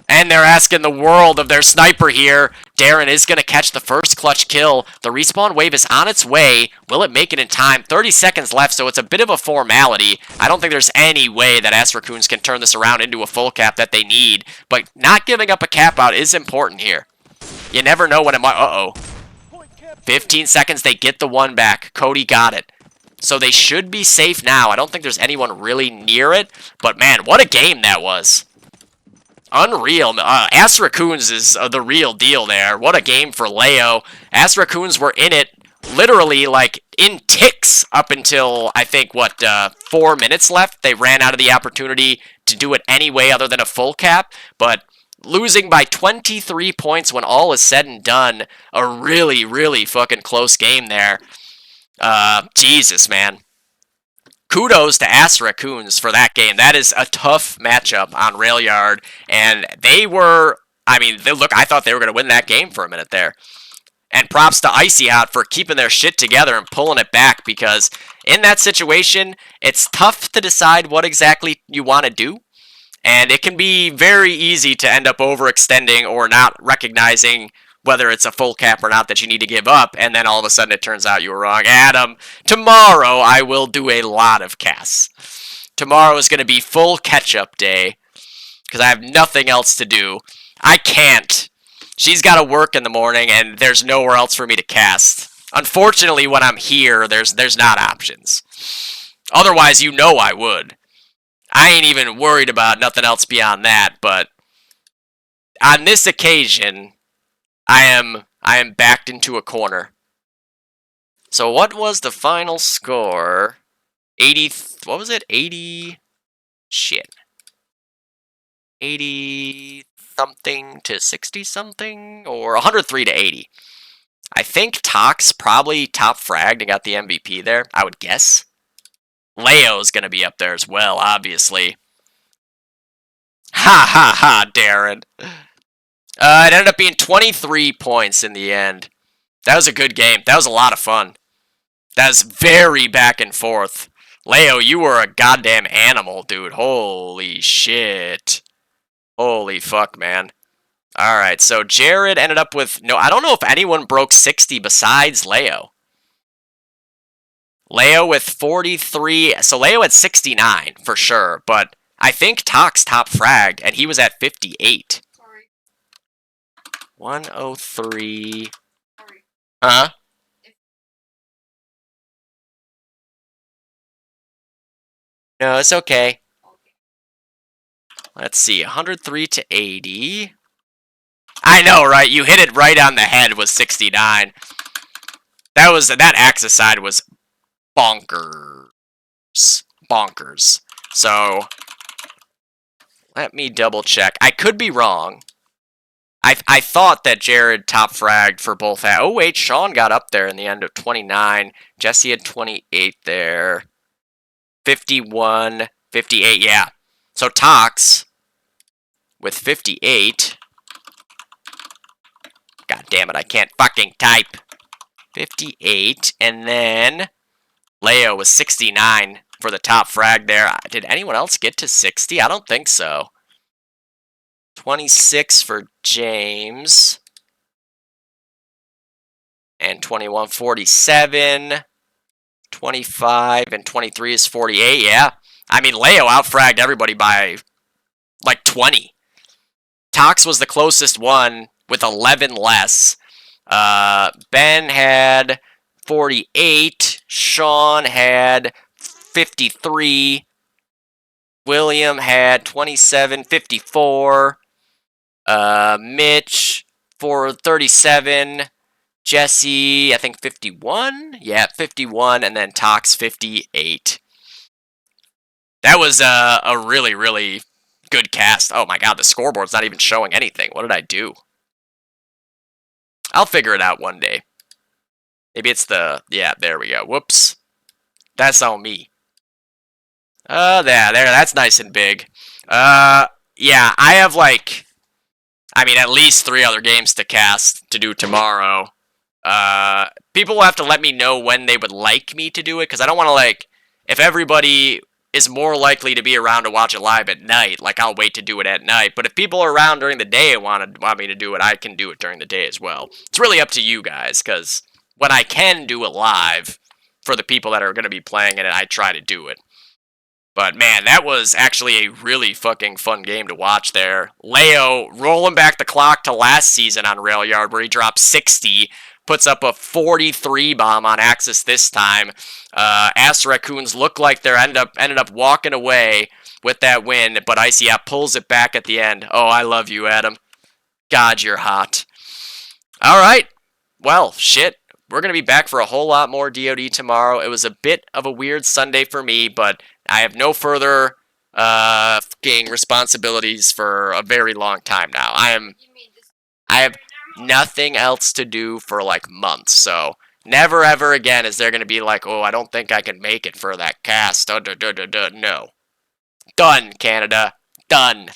And they're asking the world of their sniper here. Darren is going to catch the first clutch kill. The respawn wave is on its way. Will it make it in time? 30 seconds left, so it's a bit of a formality. I don't think there's any way that RACCOONS can turn this around into a full cap that they need. But not giving up a cap out is important here. You never know when it might... Uh-oh. 15 seconds, they get the 1 back. Cody got it. So they should be safe now. I don't think there's anyone really near it. But, man, what a game that was. Unreal. RACCOONS is the real deal there. What a game for Leo. RACCOONS were in it literally, like, in ticks up until, I think, what, 4 minutes left. They ran out of the opportunity to do it any way other than a full cap. But... losing by 23 points when all is said and done. A really, really fucking close game there. Jesus, man. Kudos to RACCOONS for that game. That is a tough matchup on RAILYARD. And they were... I mean, look, I thought they were going to win that game for a minute there. And props to ICYHOT for keeping their shit together and pulling it back. Because in that situation, it's tough to decide what exactly you want to do. And it can be very easy to end up overextending or not recognizing whether it's a full cap or not that you need to give up, and then all of a sudden it turns out you were wrong. Adam, tomorrow I will do a lot of casts. Tomorrow is going to be full catch-up day, because I have nothing else to do. I can't. She's got to work in the morning, and there's nowhere else for me to cast. Unfortunately, when I'm here, there's not options. Otherwise, you know I would. I ain't even worried about nothing else beyond that, but on this occasion, I am backed into a corner. So what was the final score? 80, what was it? 80, shit. 80 something to 60 something? Or 103 to 80. I think Tox probably top fragged and got the MVP there, I would guess. Leo's gonna be up there as well, obviously. Ha ha ha, Darren. It ended up being 23 points in the end. That was a good game. That was a lot of fun. That was very back and forth. Leo, you were a goddamn animal, dude. Holy shit. Holy fuck, man. Alright, so Jared ended up with... No, I don't know if anyone broke 60 besides Leo. Leo with 43... So Leo had 69, for sure. But I think Tox top fragged, and he was at 58. Sorry. 103... Sorry. Huh? No, it's okay. Let's see, 103 to 80. I know, right? You hit it right on the head with 69. That axis side was bonkers. Bonkers. So, let me double check. I could be wrong. I thought that Jared top fragged for both. Oh, wait, Sean got up there in the end of 29. Jesse had 28 there. 51, 58, yeah. So Tox with 58. God damn it, I can't fucking type. 58, and then Leo was 69 for the top frag there. Did anyone else get to 60? I don't think so. 26 for James. And 21, 47. 25 and 23 is 48, yeah. I mean, Leo outfragged everybody by like 20. Tox was the closest one with 11 less. Ben had 48. Sean had 53. William had 27, 54. Mitch for 37. Jesse, I think 51? Yeah, 51, and then Tox 58. That was a really, really good cast. Oh my god, the scoreboard's not even showing anything. What did I do? I'll figure it out one day. Maybe it's the... Yeah, there we go. Whoops. That's on me. There, that's nice and big. Yeah, I have like... I mean, at least 3 other games to cast to do tomorrow. People will have to let me know when they would like me to do it, because I don't want to, like, if everybody is more likely to be around to watch it live at night, like, I'll wait to do it at night, but if people are around during the day and want me to do it, I can do it during the day as well. It's really up to you guys, because when I can do it live, for the people that are going to be playing it, I try to do it. But, man, that was actually a really fucking fun game to watch there. Leo rolling back the clock to last season on RAILYARD, where he dropped 60, puts up a 43 bomb on Axis this time. RACCOONS look like they're ended up walking away with that win, but ICYHOT pulls it back at the end. Oh, I love you, Adam. God, you're hot. Alright. Well, shit. We're going to be back for a whole lot more DoD tomorrow. It was a bit of a weird Sunday for me, but I have no further fucking responsibilities for a very long time now. I have nothing else to do for like months, so never ever again is there going to be like, oh, I don't think I can make it for that cast. No. Done, Canada. Done.